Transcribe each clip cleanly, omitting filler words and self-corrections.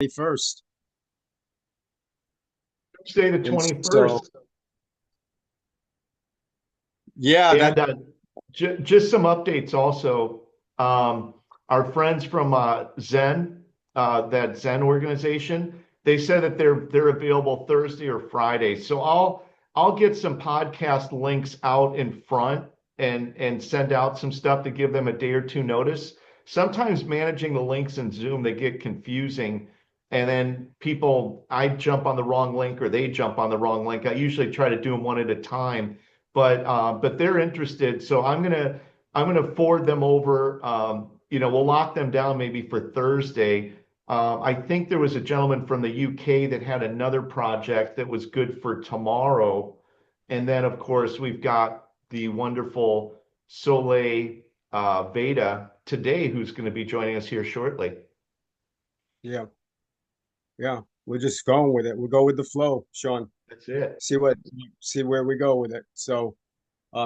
21st. Tuesday the And so, 21st. yeah, And that, just some updates also. Our friends from Zen, that Zen organization, they said that they're available Thursday or Friday. So I'll get some podcast links out in front and send out some stuff to give them a day or two notice. Sometimes managing the links in Zoom, they get confusing. And then I jump on the wrong link or they jump on the wrong link. I usually try to do them one at a time, but they're interested. So I'm gonna forward them over. We'll lock them down maybe for Thursday. I think there was a gentleman from the UK that had another project that was good for tomorrow. And then, of course, we've got the wonderful Saule Vaida today, who's going to be joining us here shortly. yeah, yeah. We're just going with it. We'll go with the flow, Sean. That's it. See what, see where we go with it. So,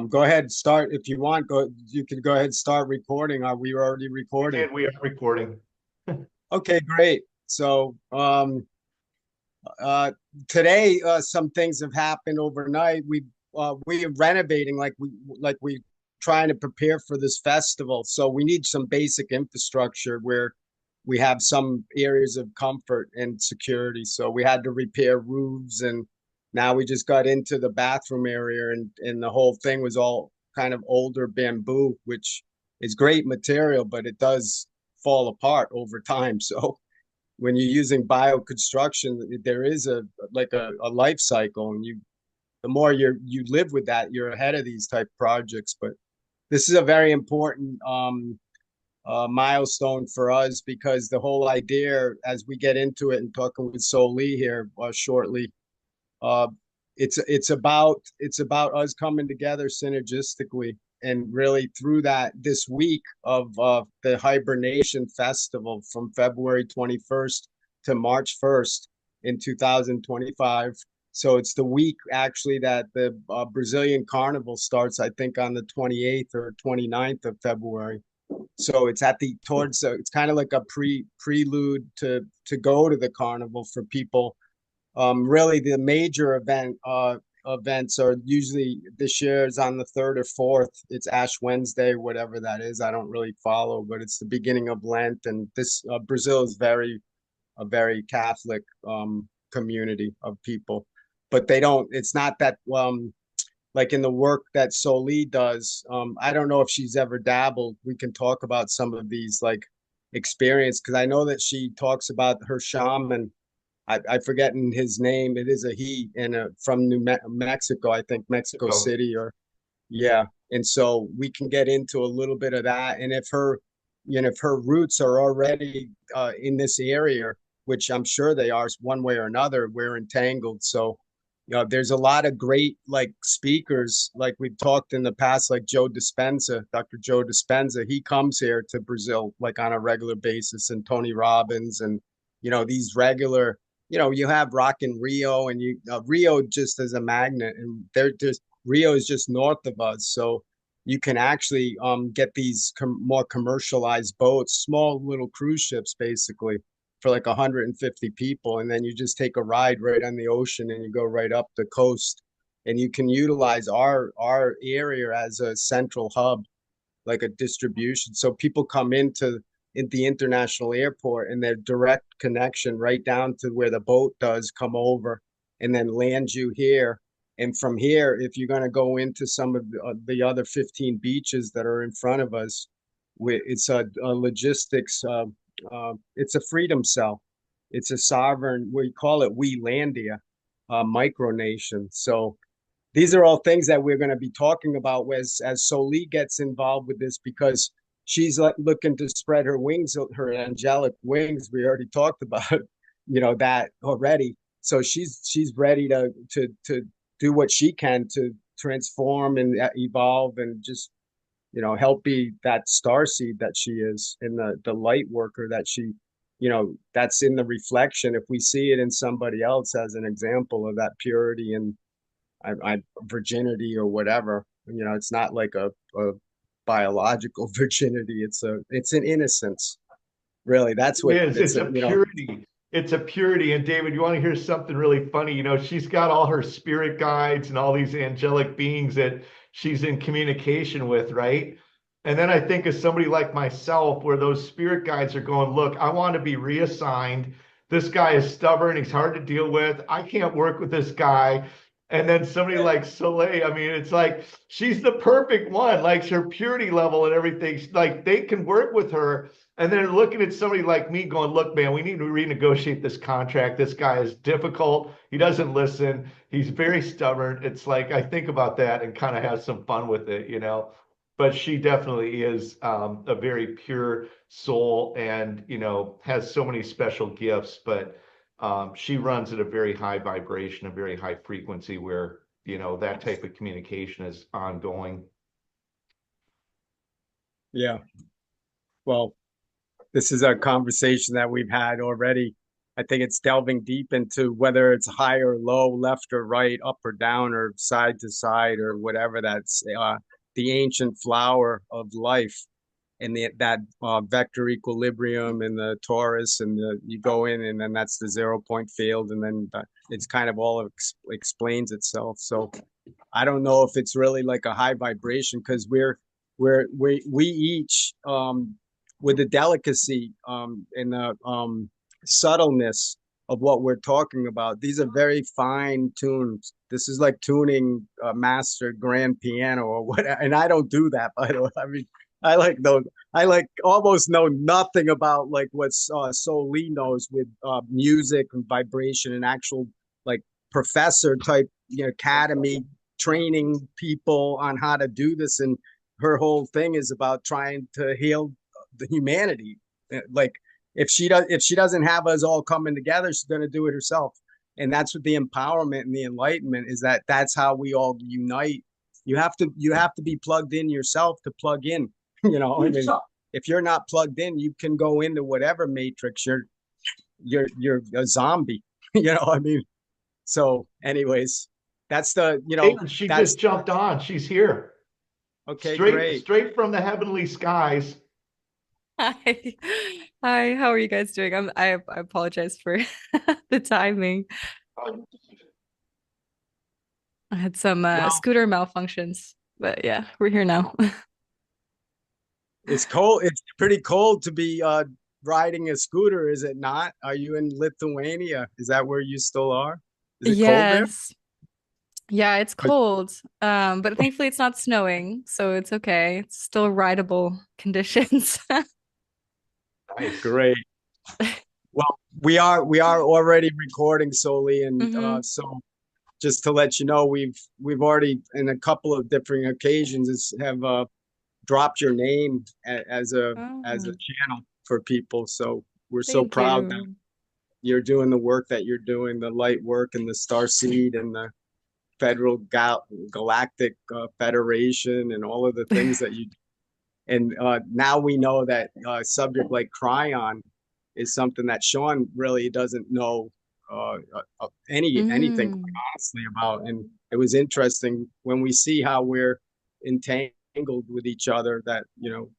go ahead, start if you want. You can go ahead and start recording. Are we already We recording? did. We are recording. Okay, great. So, uh, today, some things have happened overnight. We're renovating, like we trying to prepare for this festival. So we need some basic infrastructure where we have some areas of comfort and security. So we had to repair roofs, and now we just got into the bathroom area, and the whole thing was all kind of older bamboo, which is great material, but it does fall apart over time. So when you're using bioconstruction, there is a life cycle, and the more you live with that, you're ahead of these type projects. But this is a very important milestone for us, because the whole idea, as we get into it and talking with Saule here shortly, uh, it's about us coming together synergistically, and really through that this week of the hibernation festival from February 21st to March 1st in 2025. So it's the week actually that the Brazilian carnival starts, I think on the 28th or 29th of February. So it's at the towards it's kind of like a prelude to go to the carnival for people. Really, the major events are usually this year is on the third or fourth. It's Ash Wednesday, whatever that is. I don't really follow, but it's the beginning of Lent, and this Brazil is a very Catholic community of people, but they don't. It's not that like in the work that Saule does. I don't know if she's ever dabbled. We can talk about some of these like experience, because I know that she talks about her shaman. I forgetting his name. It is a he, and from Mexico, I think Mexico Go. City, or yeah. And so we can get into a little bit of that, and if her roots are already in this area, which I'm sure they are, one way or another, we're entangled. So, there's a lot of great like speakers, like we've talked in the past, like Dr. Joe Dispenza. He comes here to Brazil like on a regular basis, and Tony Robbins, and these regular. You have Rock in Rio, and Rio just as a magnet, and they're just Rio is just north of us, so you can actually get these more commercialized boats, small little cruise ships, basically for like 150 people, and then you just take a ride right on the ocean, and you go right up the coast, and you can utilize our area as a central hub, like a distribution. So people come in the international airport, and their direct connection right down to where the boat does come over, and then land you here. And from here, if you're going to go into some of the other 15 beaches that are in front of us, it's a logistics. It's a freedom cell. It's a sovereign. We call it Welandia, micronation. So these are all things that we're going to be talking about as Saule gets involved with this, because she's like looking to spread her wings, her angelic wings. We already talked about, that already. So she's ready to do what she can to transform and evolve, and just help be that star seed that she is, and the light worker that she, that's in the reflection. If we see it in somebody else as an example of that purity and virginity or whatever, it's not like a biological virginity. It's an innocence, really. That's It what is. it's It's a a purity. it's a purity. And David, you want to hear something really funny? You know, she's got all her spirit guides and all these angelic beings that she's in communication with, right? And then I think of somebody like myself, where those spirit guides are going, look, I want to be reassigned. This guy is stubborn. He's hard to deal with. I can't work with this guy. And then somebody like Soleil, I mean, it's like she's the perfect one, like her purity level and everything. Like they can work with her. And then looking at somebody like me going, look, man, we need to renegotiate this contract. This guy is difficult. He doesn't listen. He's very stubborn. It's like I think about that and kind of have some fun with it, you know. But she definitely is a very pure soul and, you know, has so many special gifts. But she runs at a very high vibration, a very high frequency where, you know, that type of communication is ongoing. Yeah. Well, this is a conversation that we've had already. I think it's delving deep into whether it's high or low, left or right, up or down, or side to side, or whatever. That's the ancient flower of life, and that vector equilibrium and the torus, and you go in, and then that's the 0 point field, and then it's kind of all explains itself. So I don't know if it's really like a high vibration because we each with the delicacy and the subtleness of what we're talking about. These are very fine tunes. This is like tuning a master grand piano or what. And I don't do that, by the way. I mean, I like those. I like almost know nothing about like what Saule knows with music and vibration and actual like professor type, you know, academy training people on how to do this. And her whole thing is about trying to heal the humanity. Like if she doesn't have us all coming together, she's going to do it herself. And that's what the empowerment and the enlightenment is, that that's how we all unite. You have to be plugged in yourself to plug in. You know, I mean, if you're not plugged in, you can go into whatever matrix. You're a zombie. You know, I mean. So, anyways, that's the you know Caitlin, she that's just jumped on. She's here. okay. Straight Great. straight from the heavenly skies. Hi. Hi, how are you guys doing? I apologize for the timing. I had some Well, scooter malfunctions, but yeah, we're here now. it's cold. It's pretty cold to be riding a scooter, is it not? Are you in Lithuania? Is that where you still are? Is it cold there? Yes. Yeah, it's cold. But thankfully it's not snowing, so it's okay. It's still rideable conditions. Nice. Great. Well, we are already recording solely, and hmm so just to let you know, we've already in a couple of different occasions have dropped your name as a Oh, channel for people. So we're so thank proud that you. you're doing the work that you're doing, the light work and the Star Seed and the Federal Galactic Federation and all of the things that you. And now we know that a subject like Cryon is something that Sean really doesn't know anything quite Mm. honestly about. And it was interesting when we see how we're entangled with each other, that you know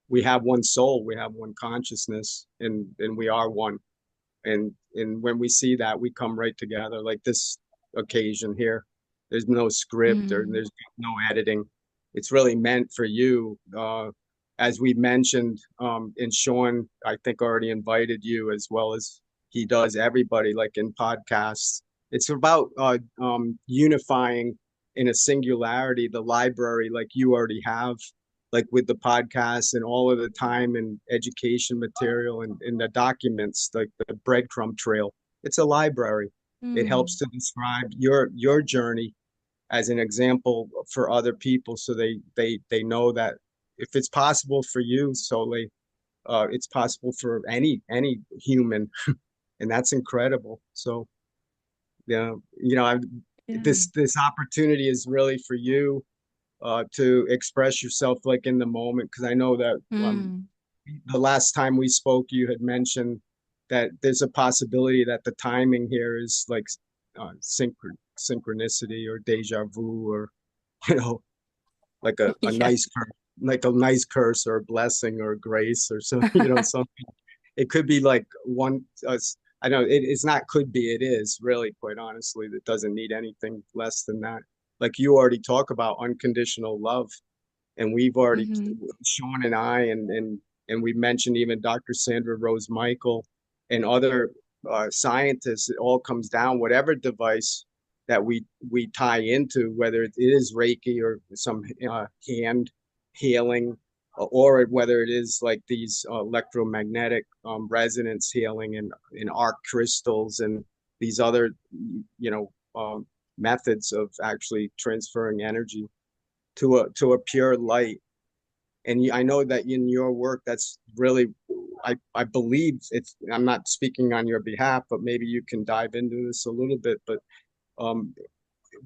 we have one soul, we have one consciousness, and we are one. And when we see that, we come right together. Like this occasion here, there's no script or Mm. there's no editing. It's really meant for you. As we mentioned, and Sean, I think already invited you as well as he does everybody, like in podcasts. It's about unifying in a singularity the library, like you already have, like with the podcast and all of the time and education material and the documents, like the breadcrumb trail. It's a library. It helps Mm. to describe your journey as an example for other people, so they know that if it's possible for you, solely, it's possible for any human, and that's incredible. So yeah, you know, Yeah. this opportunity is really for you to express yourself like in the moment, because I know that Mm. the last time we spoke, you had mentioned that there's a possibility that the timing here is like synchronicity or deja vu, or you know, like a Yeah. nice like a nice curse or a blessing or a grace or so, you know, something. It could be like one I know it's not could be, it is really, quite honestly, that doesn't need anything less than that. Like you already talk about unconditional love, and we've already, Hmm. Sean and I, and we mentioned even Dr. Sandra Rose Michael and other scientists. It all comes down whatever device that we tie into, whether it is Reiki or some hand healing, or whether it is like these electromagnetic resonance healing and arc crystals and these other, you know, methods of actually transferring energy to a pure light. And I know that in your work, that's really, I believe it's, I'm not speaking on your behalf, but maybe you can dive into this a little bit. But um,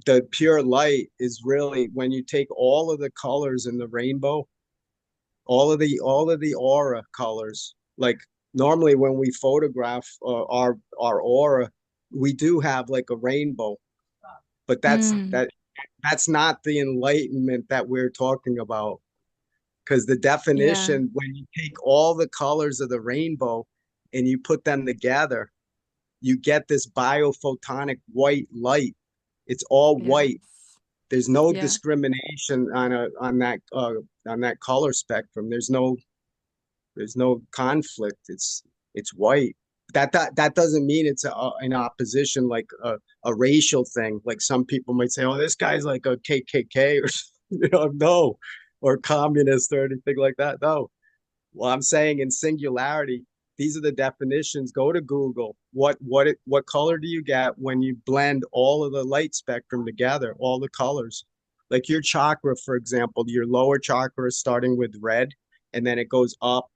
the pure light is really when you take all of the colors in the rainbow, all of the aura colors. Like normally when we photograph our aura, we do have like a rainbow, but Mm, that's not the enlightenment that we're talking about. Because the yeah, definition, when you take all the colors of the rainbow and you put them together, you get this biophotonic white light. It's all white. yes, There's no yeah, discrimination on that color spectrum. There's no conflict. It's white. That doesn't mean it's in opposition, like a racial thing. Like some people might say, "Oh, this guy's like a KKK," or no, or communist or anything like that. No. Well, I'm saying in singularity, these are the definitions. Go to Google. What color do you get when you blend all of the light spectrum together, all the colors? Like your chakra, for example, your lower chakra is starting with red, and then it goes up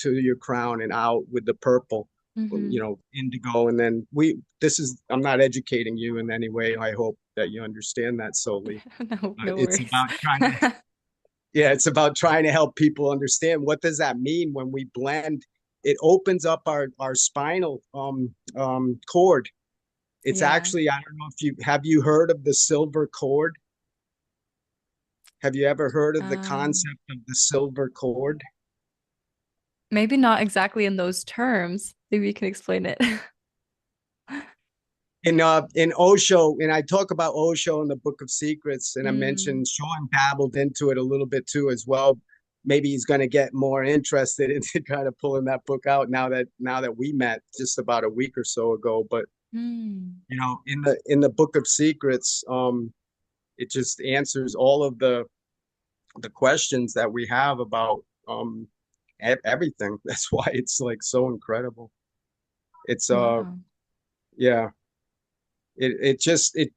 to your crown and out with the purple, hmm. indigo, and then This is, I'm not educating you in any way. I hope that you understand that solely. No, no It's worries. about trying to Yeah, it's about trying to help people understand what does that mean when we blend. It opens up our spinal cord. It's Yeah. actually, I don't know if you heard of the silver cord? Have you ever heard of the Um, concept of the silver cord? Maybe not exactly in those terms. Maybe you can explain it. In Osho, and I talk about Osho in the Book of Secrets, and I Mm, mentioned Sean dabbled into it a little bit too as well. Maybe he's going to get more interested into kind of pulling that book out now that we met just about a week or so ago. But mm, in the Book of Secrets, it just answers all of the questions that we have about everything. That's why it's like so incredible. It's wow. yeah, it just it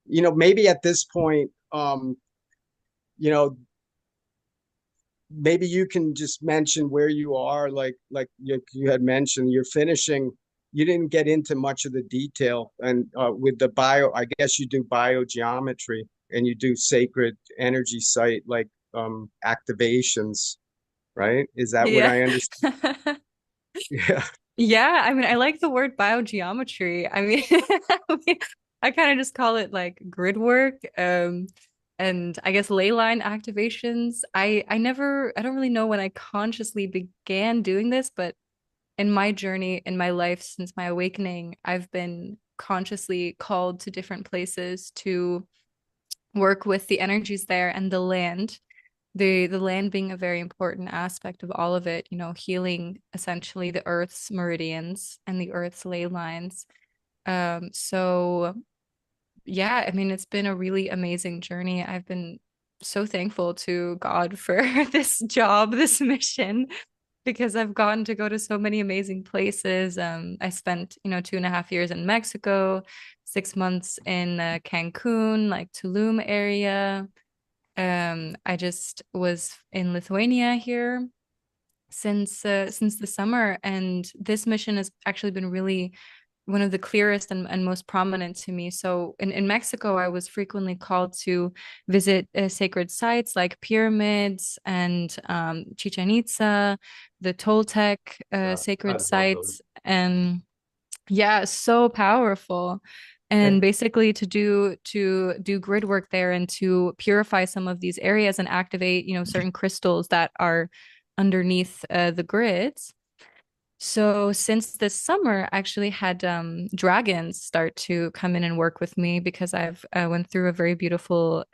maybe at this point, you know maybe you can just mention where you are, like you had mentioned you're finishing. You didn't get into much of the detail, and with the I guess you do biogeometry and you do sacred energy site, like activations, right? Is that what Yeah. I understand? Yeah. Yeah, I mean, I like the word biogeometry. I mean, I kind of just call it like grid work, and I guess ley line activations. I don't really know when I consciously began doing this, but in my journey in my life since my awakening, I've been consciously called to different places to work with the energies there and the land. The land being a very important aspect of all of it, healing essentially the earth's meridians and the earth's ley lines. So yeah, I mean, it's been a really amazing journey. I've been so thankful to God for this job, this mission, because I've gotten to go to so many amazing places. I spent, 2.5 years in Mexico, 6 months in Cancun, like Tulum area. I just was in Lithuania here since the summer, and this mission has actually been really one of the clearest and most prominent to me. So in Mexico, I was frequently called to visit sacred sites like pyramids and Chichen Itza, the Toltec sacred sites, and yeah, so powerful. And And basically to do grid work there and to purify some of these areas and activate, certain crystals that are underneath the grids. So since this summer, I actually had dragons start to come in and work with me because I've went through a very beautiful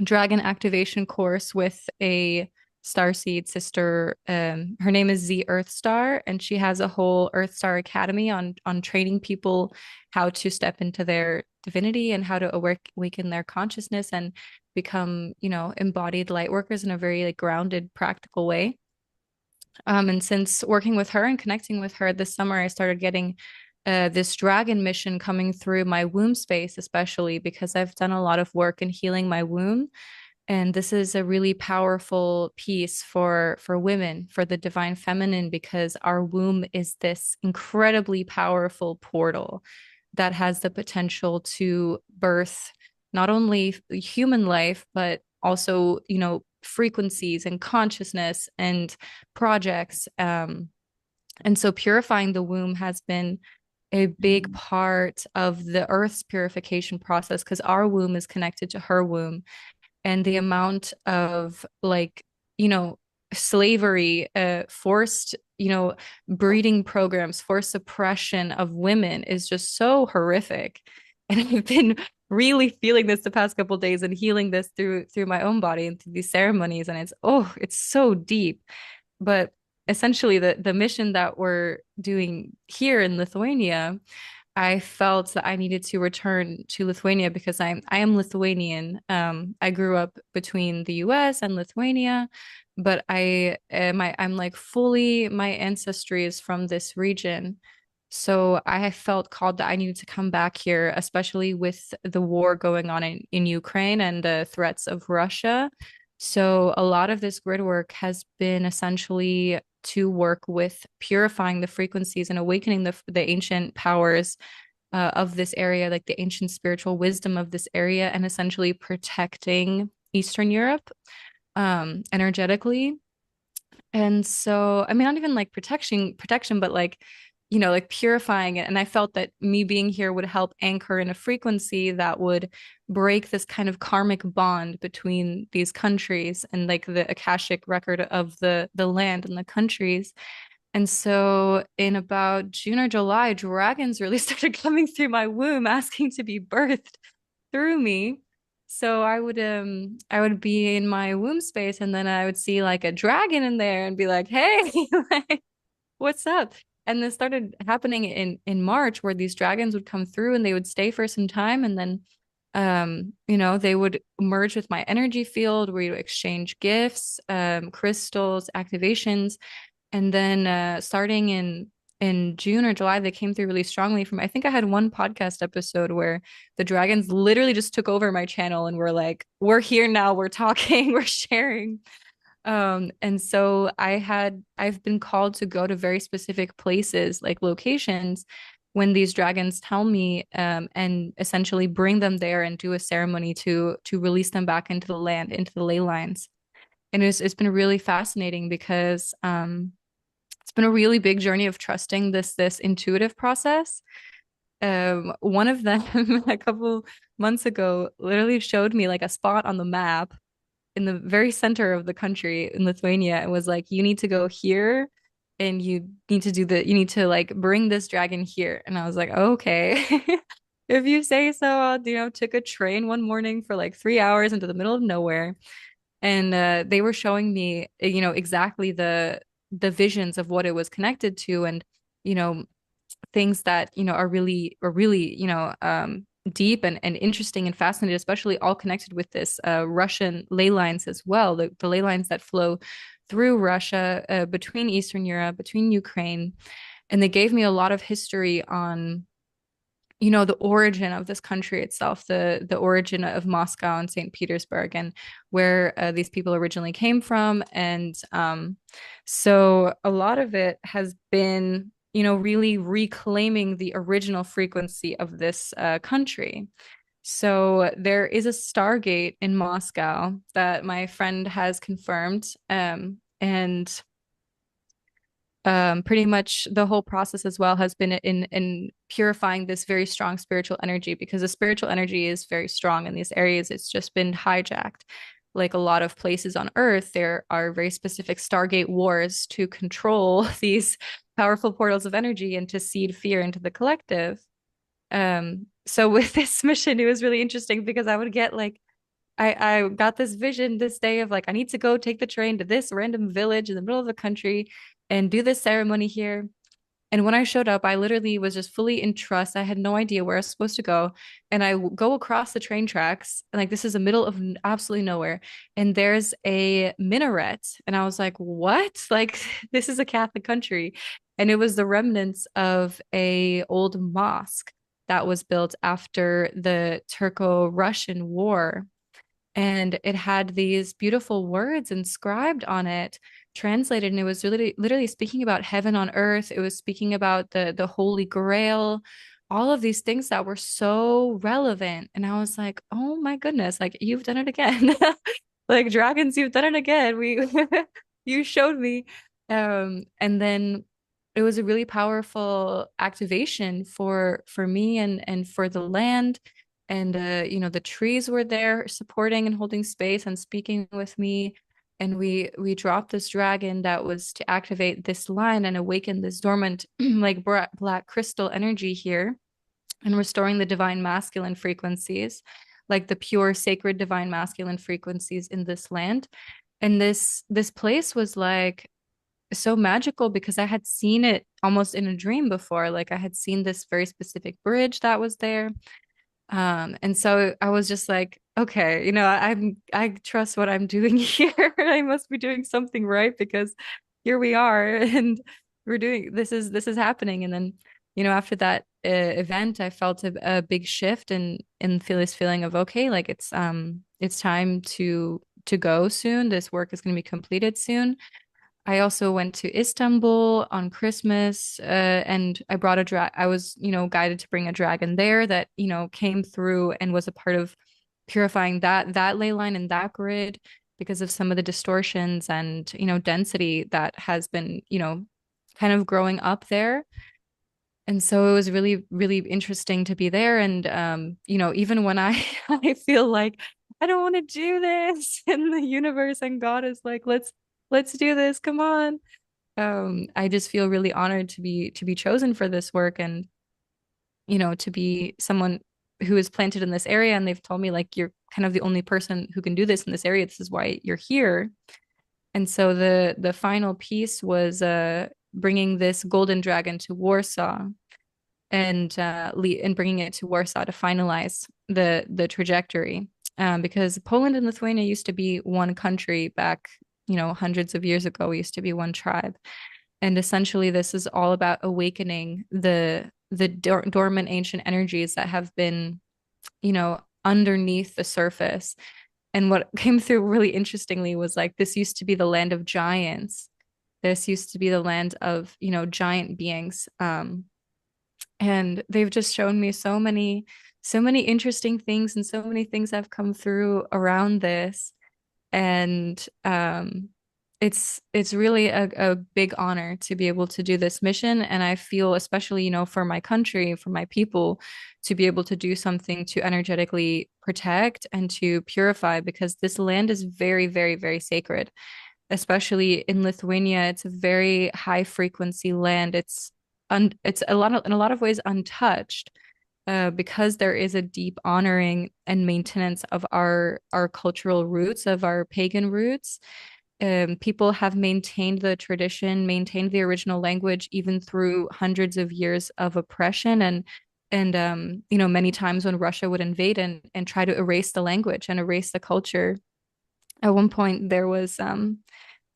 dragon activation course with a starseed sister. Her name is Z Earth Star, and she has a whole Earth Star Academy on training people how to step into their divinity and how to awaken their consciousness and become, embodied light workers in a very like grounded, practical way. And since working with her and connecting with her this summer, I started getting this dragon mission coming through my womb space, especially because I've done a lot of work in healing my womb. And this is a really powerful piece for women, for the divine feminine, because our womb is this incredibly powerful portal that has the potential to birth not only human life, but also, frequencies and consciousness and projects. And so purifying the womb has been a big part of the earth's purification process because our womb is connected to her womb. And the amount of like, you know, slavery, forced, breeding programs, forced suppression of women is just so horrific. And I've been really feeling this the past couple of days and healing this through my own body and through these ceremonies. And it's so deep. But essentially the mission that we're doing here in Lithuania, I felt that I needed to return to Lithuania because I am Lithuanian. I grew up between the US and Lithuania, but I'm like fully my ancestry is from this region. So I felt called that I needed to come back here, especially with the war going on in Ukraine and the threats of Russia. So a lot of this grid work has been essentially to work with purifying the frequencies and awakening the ancient powers of this area, like the ancient spiritual wisdom of this area, and essentially protecting Eastern Europe energetically. And so, I mean, not even like protection, but like, like purifying it. And I felt that me being here would help anchor in a frequency that would break this kind of karmic bond between these countries and like the Akashic record of the land and the countries. And so in about June or July, dragons really started coming through my womb asking to be birthed through me. So I would be in my womb space and then I would see like a dragon in there and be like, "Hey, like, what's up?" And this started happening in March where these dragons would come through and they would stay for some time and then they would merge with my energy field. We would exchange gifts, crystals, activations. And then starting in June or July, they came through really strongly from I think I had one podcast episode where the dragons literally just took over my channel and were like, we're here now, we're talking, we're sharing. And so I've been called to go to very specific places, like locations, when these dragons tell me, and essentially bring them there and do a ceremony to release them back into the land, into the ley lines. And it's been really fascinating because it's been a really big journey of trusting this intuitive process. One of them a couple months ago literally showed me like a spot on the map in the very center of the country in Lithuania and was like, you need to go here and you need to like bring this dragon here. And I was like, okay. If you say so, I'll, took a train one morning for like 3 hours into the middle of nowhere. And they were showing me, exactly the visions of what it was connected to and, you know, things that, are really, deep and interesting and fascinating, especially all connected with this Russian ley lines as well, the ley lines that flow through Russia, between Eastern Europe, between Ukraine. And they gave me a lot of history on, the origin of this country itself, the origin of Moscow and St. Petersburg, and where these people originally came from. And so a lot of it has been, really reclaiming the original frequency of this country. So there is a Stargate in Moscow that my friend has confirmed. And pretty much the whole process as well has been in purifying this very strong spiritual energy because the spiritual energy is very strong in these areas. It's just been hijacked. like a lot of places on Earth, there are very specific Stargate wars to control these powerful portals of energy and to seed fear into the collective. So with this mission, it was really interesting because I would get like I got this vision this day of like I need to go take the train to this random village in the middle of the country and do this ceremony here. And when I showed up, I literally was just fully in trust. I had no idea where I was supposed to go. And I go across the train tracks. And like, this is the middle of absolutely nowhere. And there's a minaret. And I was like, what? Like, this is a Catholic country. And it was the remnants of a old mosque that was built after the Turco-Russian War, and it had these beautiful words inscribed on it, translated, and it was really literally speaking about heaven on earth. It was speaking about the Holy Grail, all of these things that were so relevant. And I was like, oh my goodness, like you've done it again. Like dragons, you've done it again. We you showed me. And then it was a really powerful activation for me and for the land. And the trees were there supporting and holding space and speaking with me. And we dropped this dragon that was to activate this line and awaken this dormant like black crystal energy here, and restoring the divine masculine frequencies, like the pure sacred divine masculine frequencies in this land. And this place was like so magical because I had seen it almost in a dream before. Like I had seen this very specific bridge that was there. And so I was just like, okay, I trust what I'm doing here. I must be doing something right because here we are and we're doing this is happening. And then, after that event, I felt a big shift and feel this feeling of okay, like it's time to go soon. This work is going to be completed soon. I also went to Istanbul on Christmas, and I brought a drag. I was, guided to bring a dragon there that, came through and was a part of purifying that ley line and that grid because of some of the distortions and, density that has been, kind of growing up there. And so it was really, really interesting to be there. And even when I I feel like I don't want to do this in the universe, and God is like, let's do this. Come on. I just feel really honored to be chosen for this work, and to be someone who is planted in this area. And they've told me like you're kind of the only person who can do this in this area. This is why you're here. And so the final piece was bringing this golden dragon to Warsaw, and bringing it to Warsaw to finalize the trajectory. Because Poland and Lithuania used to be one country back, hundreds of years ago. We used to be one tribe, and essentially, this is all about awakening the dormant ancient energies that have been, underneath the surface. And what came through really interestingly was like this used to be the land of giants. This used to be the land of, giant beings. And they've just shown me so many interesting things, and so many things have come through around this. And it's really a big honor to be able to do this mission. And I feel, especially, for my country, for my people, to be able to do something to energetically protect and to purify, because this land is very, very, very sacred. Especially in Lithuania, it's a very high frequency land. It's in a lot of ways untouched, because there is a deep honoring and maintenance of our cultural roots, of our pagan roots. People have maintained the tradition, maintained the original language, even through hundreds of years of oppression, and many times when Russia would invade and try to erase the language and erase the culture. At one point, there was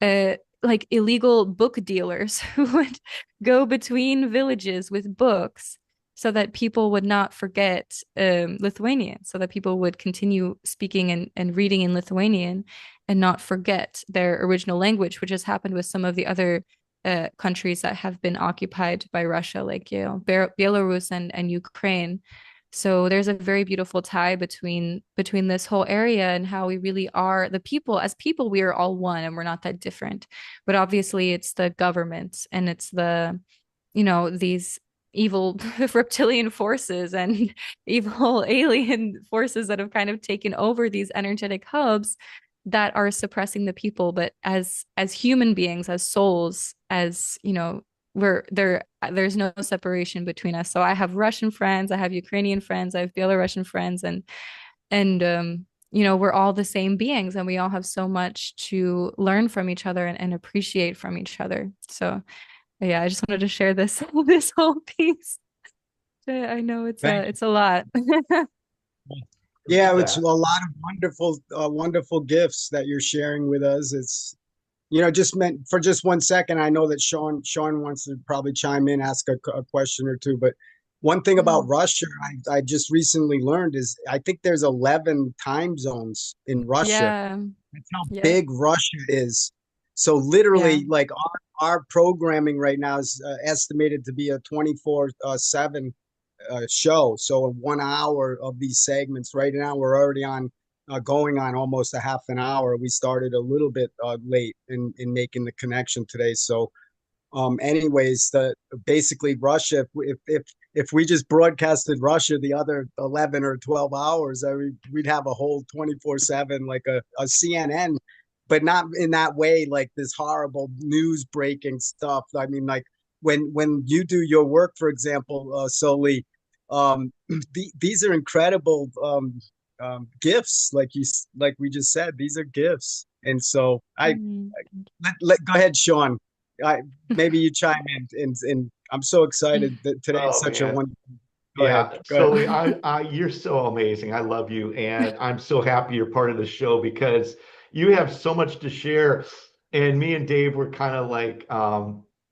like illegal book dealers who would go between villages with books so that people would not forget Lithuanian, so that people would continue speaking and reading in Lithuanian and not forget their original language, which has happened with some of the other countries that have been occupied by Russia, like Belarus and Ukraine. So there's a very beautiful tie between this whole area and how we really are the people. As people, we are all one and we're not that different. But obviously, it's the government and it's these evil reptilian forces and evil alien forces that have kind of taken over these energetic hubs that are suppressing the people, but as human beings, as souls, as you know, we're there, there's no separation between us. So I have Russian friends, I have Ukrainian friends, I have Belarusian friends, and you know, we're all the same beings, and we all have so much to learn from each other and appreciate from each other. So yeah, I just wanted to share this this whole piece. I know Thank it's a lot. you. Love Yeah, it's a that. lot of wonderful gifts that you're sharing with us. It's just meant for just 1 second. I know that Sean wants to probably chime in, ask a question or two. But one thing about Mhm. Russia, I just recently learned is I think there's 11 time zones in Russia. Yeah. That's how Yep. big Russia is. So Yeah. literally, like our programming right now is estimated to be a 24/7 show. So 1 hour of these segments. Right now, we're already on going on almost a half an hour. We started a little bit late in making the connection today. So anyways, the basically Russia, if we just broadcasted Russia the other 11 or 12 hours, I mean, we'd have a whole 24/7 like a CNN, but not in that way, like this horrible news breaking stuff. I mean, like when you do your work, for example, Soli, these are incredible gifts, like we just said, these are gifts. And so Mhm. go ahead, Sean. I, Maybe you chime in, and I'm so excited that today is Oh such a man. wonderful. Go ahead. Yeah, Go ahead. Sully, you're so amazing. I love you, and I'm so happy you're part of the show because you have so much to share. And me and Dave were kind of like,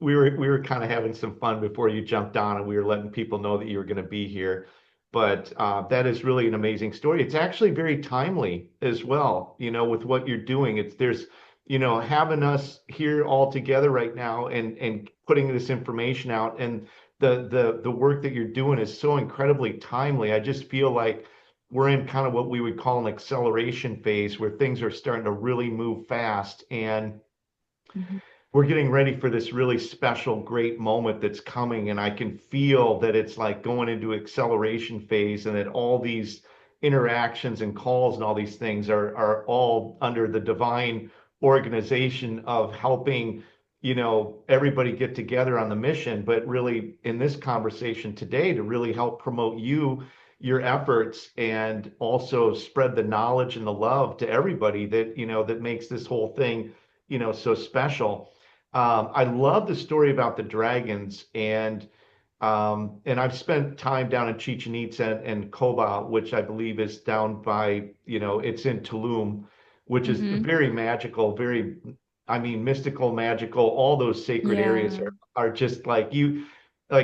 we were kind of having some fun before you jumped on, and we were letting people know that you were going to be here. But that is really an amazing story. It's actually very timely as well, with what you're doing. Having us here all together right now and putting this information out and the work that you're doing is so incredibly timely. I just feel like we're in kind of what we would call an acceleration phase where things are starting to really move fast and Mhm. we're getting ready for this really special, great moment that's coming. And I can feel that it's like going into acceleration phase and that all these interactions and calls and all these things are all under the divine organization of helping, everybody get together on the mission. But really, in this conversation today, to really help promote your efforts and also spread the knowledge and the love to everybody that makes this whole thing so special. I love the story about the dragons, and I've spent time down in Chichen Itza and Koba, which I believe is down by, it's in Tulum, which is Mhm. very magical, very, I mean, mystical, magical. All those sacred areas Yeah. are just like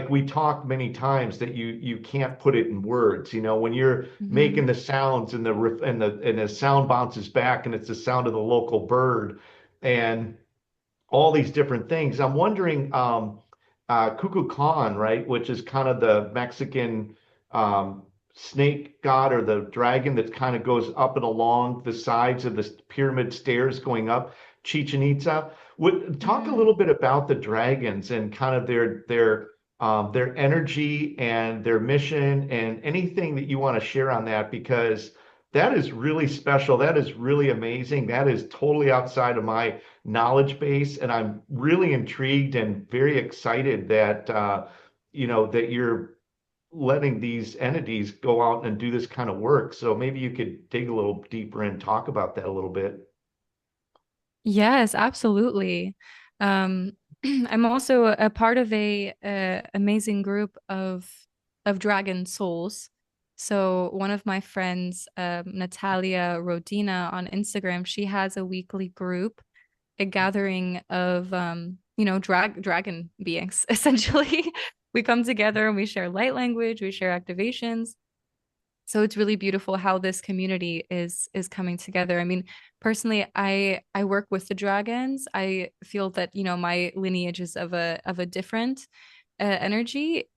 we talked many times that you can't put it in words. When you're Mhm. making the sounds and the sound bounces back, and it's the sound of the local bird, and all these different things. I'm wondering, Kukulkan, right, which is kind of the Mexican um, snake god or the dragon that kind of goes up and along the sides of the pyramid stairs going up Chichen Itza. Talk a Mhm. little bit about the dragons and kind of their energy and their mission and anything that you want to share on that because that is really special. That is really amazing. That is totally outside of my knowledge base, and I'm really intrigued and very excited that that you're letting these entities go out and do this kind of work. So maybe you could dig a little deeper and talk about that a little bit. Yes, absolutely. Um, I'm also a part of a amazing group of dragon souls. So one of my friends, Natalia Rodina on Instagram, she has a weekly group, a gathering of you know, dragon beings, essentially. We come together and we share light language, we share activations. So it's really beautiful how this community is coming together. I mean, personally, I work with the dragons. I feel that, you know, my lineage is of a different energy,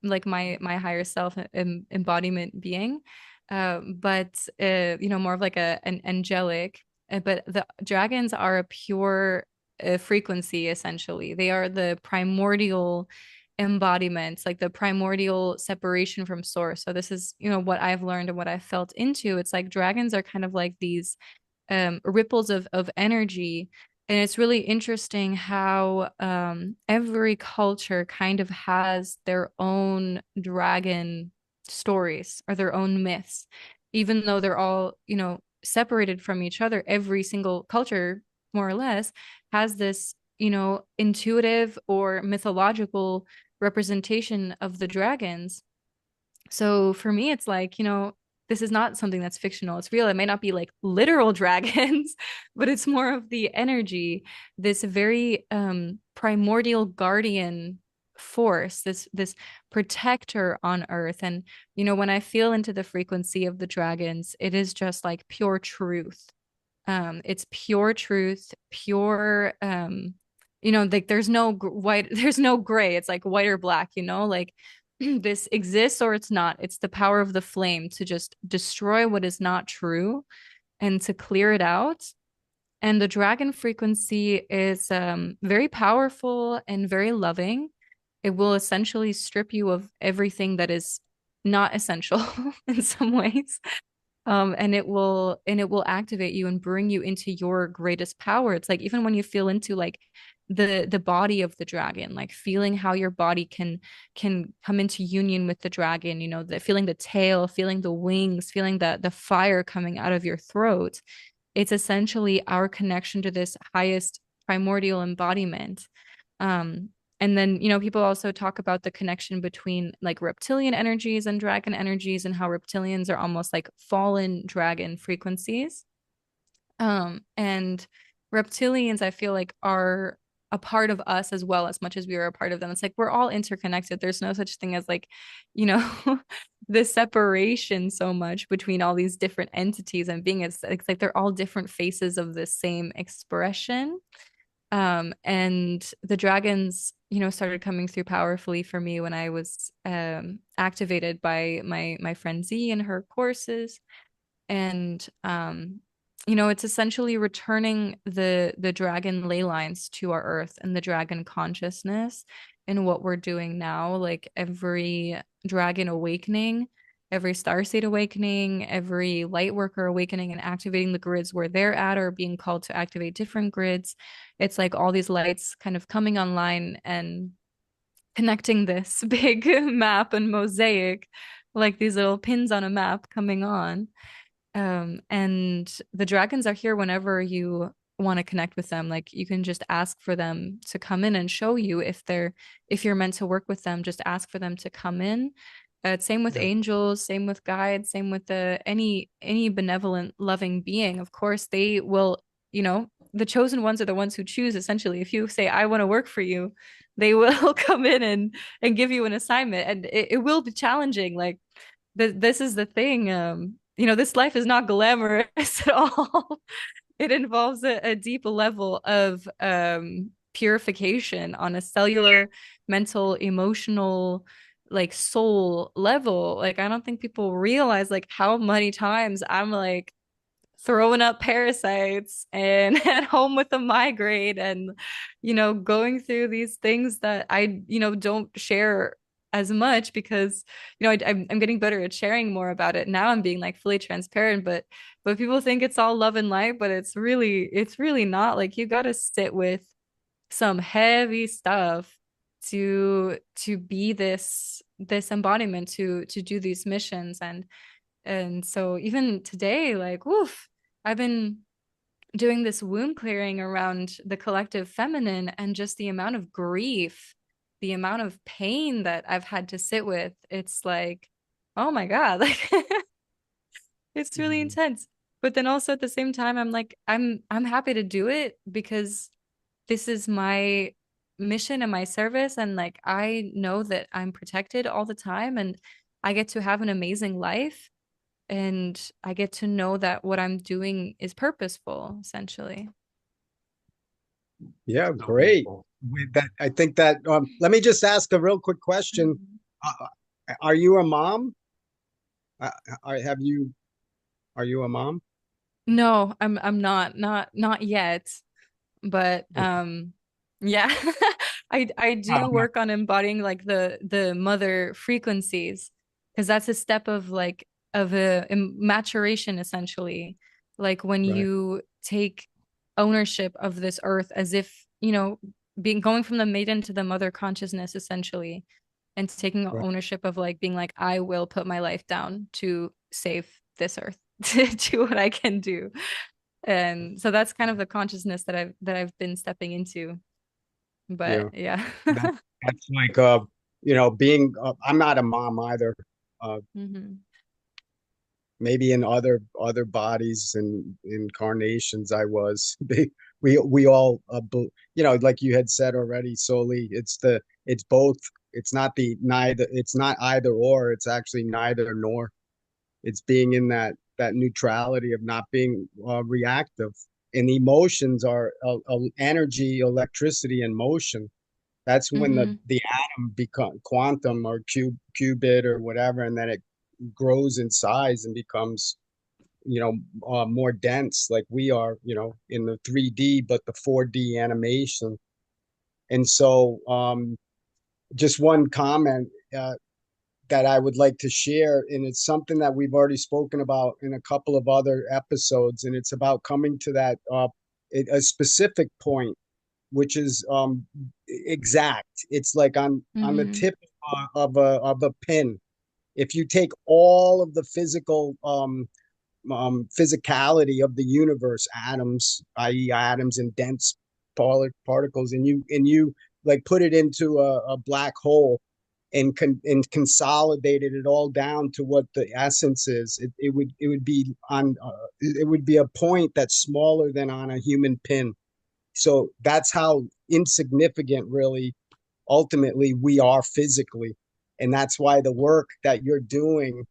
like my higher self embodiment being. But you know, more of like an angelic. But the dragons are a pure frequency, essentially. They are the primordial embodiments, like the primordial separation from source. So this is, you know, what I've learned and what I've felt into. It's like dragons are kind of like these ripples of energy. And it's really interesting how every culture kind of has their own dragon stories or their own myths, even though they're all, separated from each other. Every single culture, more or less, has this, intuitive or mythological representation of the dragons. So for me, it's like, this is not something that's fictional. It's real. It may not be like literal dragons, but it's more of the energy, this very primordial guardian force, this protector on earth. And when I feel into the frequency of the dragons, it is just like pure truth. It's pure truth, pure like there's no white, there's no gray. It's like white or black, like this exists or it's not. It's the power of the flame to just destroy what is not true and to clear it out. And the dragon frequency is very powerful and very loving. It will essentially strip you of everything that is not essential in some ways. And it will activate you and bring you into your greatest power. It's like even when you feel into like the body of the dragon, like feeling how your body can come into union with the dragon, feeling the tail, feeling the wings, feeling the fire coming out of your throat. It's essentially our connection to this highest primordial embodiment. Um, and then, people also talk about the connection between like reptilian energies and dragon energies and how reptilians are almost like fallen dragon frequencies. And reptilians, I feel like, are a part of us as much as we are a part of them. It's like we're all interconnected. There's no such thing as like, the separation so much between all these different entities and being. It's like they're all different faces of the same expression. And the dragons, started coming through powerfully for me when I was activated by my friend Z in her courses. And it's essentially returning the dragon ley lines to our earth and the dragon consciousness in what we're doing now. Like every dragon awakening, every starseed awakening, every light worker awakening and activating the grids where they're at or being called to activate different grids. It's like all these lights kind of coming online and connecting this big map and mosaic, like these little pins on a map coming on. And the dragons are here whenever you want to connect with them. Like you can just ask for them to come in and show you if you're meant to work with them, just ask for them to come in. Same with angels, same with guides, same with any benevolent, loving being. Of course, they will, the chosen ones are the ones who choose essentially. If you say, I want to work for you, they will come in and give you an assignment. And it will be challenging. Like this is the thing. This life is not glamorous at all. It involves a deep level of purification on a cellular, mental, emotional, like soul level. Like I don't think people realize like how many times I'm like throwing up parasites and at home with a migraine and going through these things that I don't share as much because I'm getting better at sharing more about it now. I'm being like fully transparent, but people think it's all love and light, but it's really not. Like you got to sit with some heavy stuff to be this embodiment, to do these missions. And so even today, like, oof, I've been doing this wound clearing around the collective feminine and just the amount of grief, the amount of pain that I've had to sit with. It's like, oh my God, like it's really intense. But then also at the same time, I'm like, I'm happy to do it because this is my mission and my service. And like, I know that I'm protected all the time and I get to have an amazing life. And I get to know that what I'm doing is purposeful, essentially. Yeah, great. With that, I think that let me just ask a real quick question. Are you a mom? Are have you are you a mom? No, I'm not yet, but yeah. I do Uh, work on embodying like the mother frequencies because that's a step of like of a maturation essentially. Like when Right. you take ownership of this earth as if, being going from the maiden to the mother consciousness essentially, and taking Right. ownership of like being like, I will put my life down to save this earth, to do what I can do. And so that's kind of the consciousness that I've been stepping into. Yeah. But yeah. That, that's like being I'm not a mom either. Uh hmm Maybe in other bodies and incarnations I was. We all like you had said already, Soli, it's both. It's not the neither, it's not either or, it's actually neither nor. It's being in that neutrality of not being reactive. And emotions are energy, electricity, and motion. That's when hmm the atom become quantum or qubit or whatever, and then it grows in size and becomes more dense, like we are, in the 3D, but the 4D animation. And so just one comment that I would like to share, and it's something that we've already spoken about in a couple of other episodes, and it's about coming to that a specific point, which is exact. It's like on the hmm tip of a pin. If you take all of the physical physicality of the universe, atoms, i.e., atoms and dense particles, and you like put it into a black hole and consolidated it all down to what the essence is. It would be on it would be a point that's smaller than on a human pin. So that's how insignificant, really, ultimately we are physically, and that's why the work that you're doing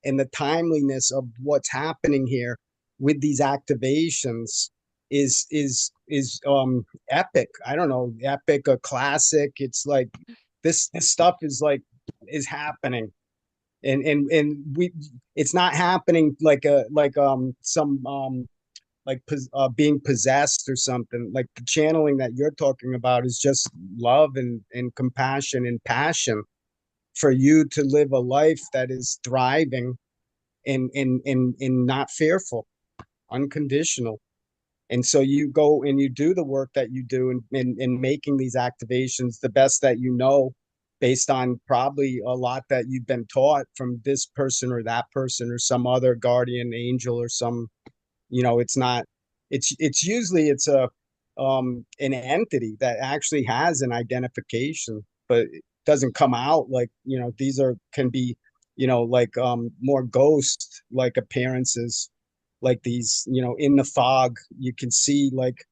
and the timeliness of what's happening here with these activations is epic. I don't know, epic, a classic. It's like this stuff is happening, and we it's not happening like some being possessed or something. Like the channeling that you're talking about is just love and compassion and passion for you to live a life that is thriving and not fearful, unconditional. And so you go and you do the work that you do in making these activations the best that you know, based on probably a lot that you've been taught from this person or that person or some other guardian angel or some, it's not, it's usually it's a an entity that actually has an identification, but it doesn't come out like, these are can be, like more ghost like appearances, like these, in the fog you can see, like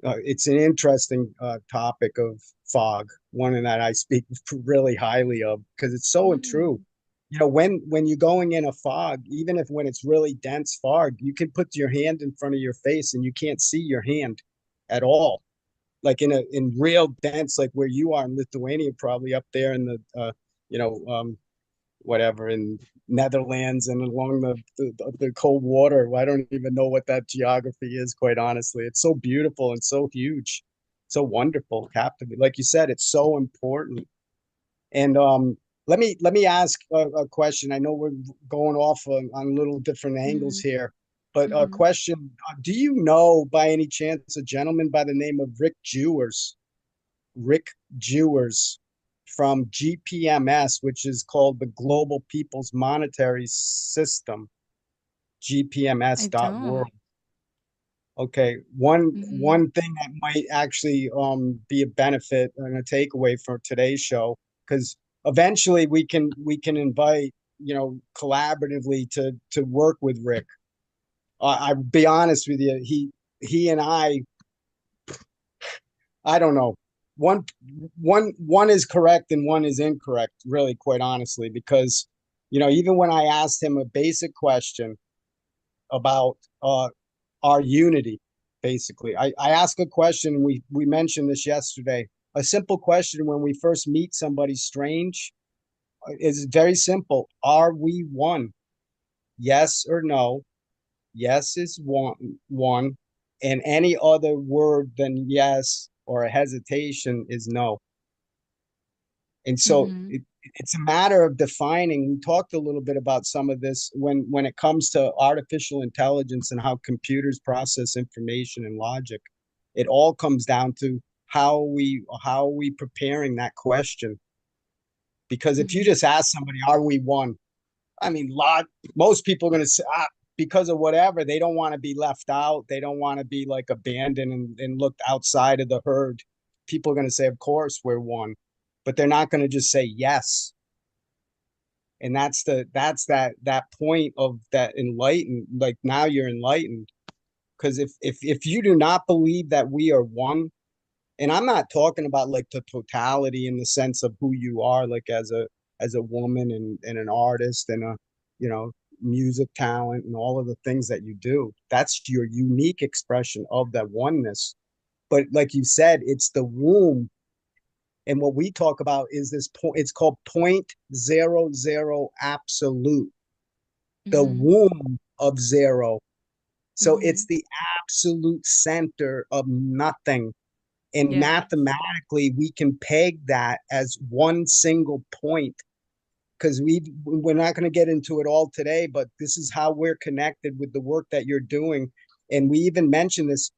it's an interesting topic of fog, one that I speak really highly of because it's so true. hmm When you're going in a fog, even if when it's really dense fog, you can put your hand in front of your face and you can't see your hand at all. Like in real dense, like where you are in Lithuania, probably up there in the you know whatever, in Netherlands and along the cold water. I don't even know what that geography is, quite honestly. It's so beautiful and so huge, so wonderful, captivating. Like you said, it's so important. And let me ask a question. I know we're going off on little different angles hmm here, but a hmm question: do you know by any chance a gentleman by the name of Rick Jewers? Rick Jewers from GPMS, which is called the Global People's Monetary System, I gpms.world. don't. Okay, one hmm one thing that might actually be a benefit and a takeaway for today's show, because eventually we can invite, collaboratively to work with Rick. I'll be honest with you, he and I don't know. One one is correct and one is incorrect, really, quite honestly, because even when I asked him a basic question about our unity, basically, I ask a question. We mentioned this yesterday. A simple question when we first meet somebody strange is very simple. Are we one? Yes or no? Yes is one, and any other word than yes or a hesitation is no. And so Mm-hmm. it's a matter of defining. We talked a little bit about some of this when it comes to artificial intelligence and how computers process information and logic. It all comes down to how are we preparing that question. Because if you Mm-hmm. just ask somebody, are we one? I mean, most people are going to say, because of whatever, they don't want to be left out. They don't want to be like abandoned and looked outside of the herd. People are going to say, of course, we're one, but they're not going to just say yes. And that's that point of that enlightened, like now you're enlightened. Because if you do not believe that we are one, and I'm not talking about like the totality in the sense of who you are, like as a woman and an artist and a you know music talent and all of the things that you do. That's your unique expression of that oneness. But like you said, it's the womb, and what we talk about is this point. It's called 0.00 absolute, the Mm-hmm. womb of zero. So Mm-hmm. it's the absolute center of nothing. And Yeah. mathematically, we can peg that as one single point because we're not going to get into it all today, but this is how we're connected with the work that you're doing. And we even mentioned this.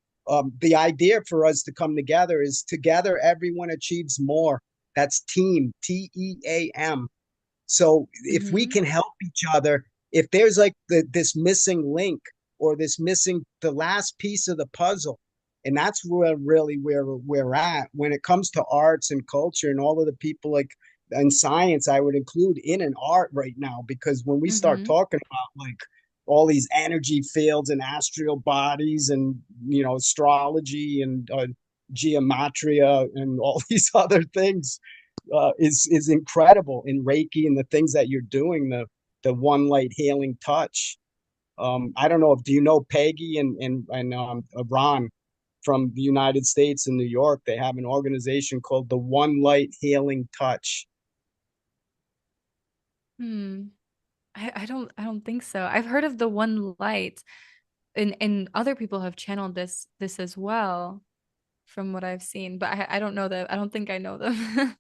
The idea for us to come together is together, everyone achieves more. That's team, TEAM. So if we Mm-hmm. can help each other, if there's like this missing link or this missing the last piece of the puzzle, and that's where really where we're at when it comes to arts and culture and all of the people like and science, I would include in an art right now because when we start Mm-hmm. talking about like all these energy fields and astral bodies and astrology and geometria and all these other things is incredible in Reiki and the things that you're doing, the one light healing touch. I don't know if do you know Peggy and Ron from the United States in New York? They have an organization called the One Light Healing Touch. Hmm. I don't think so. I've heard of the one light, and other people have channeled this as well from what I've seen, but I don't know them. I don't think I know them.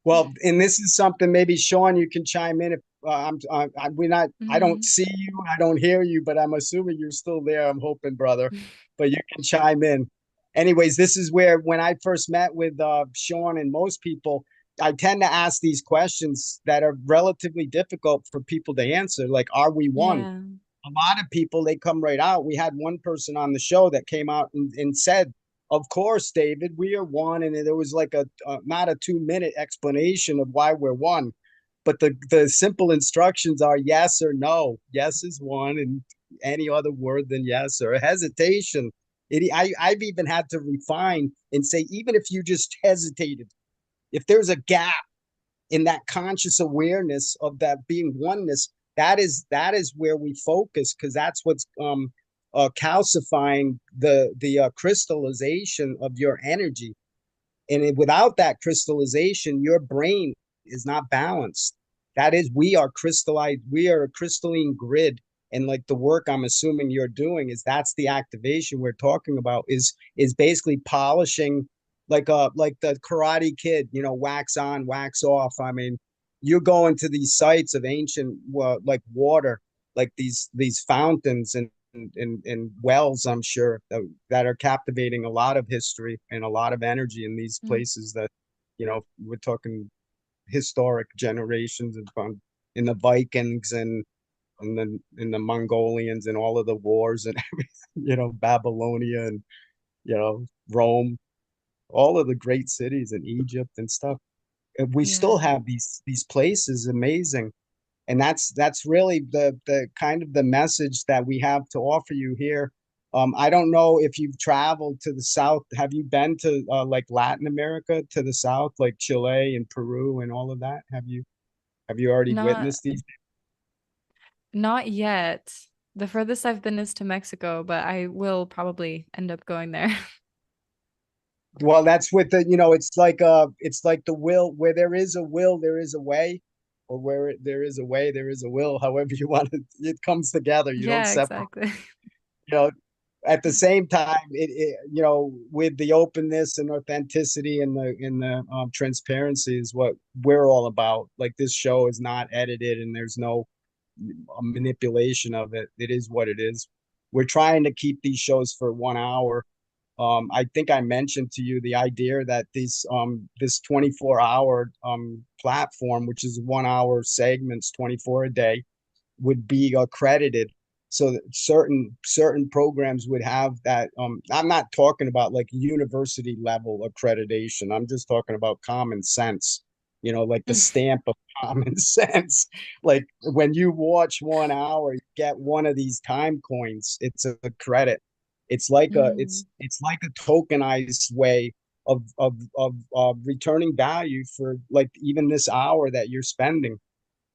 Well, and this is something maybe Sean, you can chime in if we're not. I don't Hmm. see you, I don't hear you, but I'm assuming you're still there. I'm hoping, brother, but you can chime in. Anyways, this is where when I first met with Sean and most people, I tend to ask these questions that are relatively difficult for people to answer. Like, are we one? Yeah. A lot of people they come right out. We had one person on the show that came out and said, "Of course, David, we are one," and there was like a not a 2 minute explanation of why we're one, but the simple instructions are yes or no. Yes is one, and any other word than yes or a hesitation. I've even had to refine and say even if you just hesitated, if there's a gap in that conscious awareness of that being oneness, that is where we focus because that's what's calcifying the crystallization of your energy. And without that crystallization, your brain is not balanced. That is, we are crystallized, we are a crystalline grid. And like the work I'm assuming you're doing is that's the activation we're talking about is basically polishing like the Karate Kid, wax on, wax off. I mean, you go into these sites of ancient like water, like these fountains and wells, I'm sure that are captivating a lot of history and a lot of energy in these Mm. places that, we're talking historic generations in the Vikings and then in the Mongolians and all of the wars and Babylonia and Rome, all of the great cities in Egypt and stuff. And we still Yeah. have these places amazing, and that's really the kind of the message that we have to offer you here. I don't know if you've traveled to the south. Have you been to like Latin America to the south, like Chile and Peru and all of that? Have you already Not witnessed these? not yet. The furthest I've been is to Mexico, but I will probably end up going there. Well, that's with it's like the will. Where there is a will, there is a way, or where there is a way, there is a will. However you want it, it comes together. You don't Yeah, separate. exactly. You know, at the same time, with the openness and authenticity and the transparency is what we're all about. Like this show is not edited and there's no manipulation of it. It is what it is. We're trying to keep these shows for 1 hour. I think I mentioned to you the idea that this 24-hour platform, which is 1 hour segments, 24 a day, would be accredited so that certain programs would have that. I'm not talking about like university level accreditation. I'm just talking about common sense, like the stamp of common sense. Like when you watch 1 hour, you get one of these time coins. It's a credit. It's like a Mm. it's like a tokenized way of returning value for like even this hour that you're spending.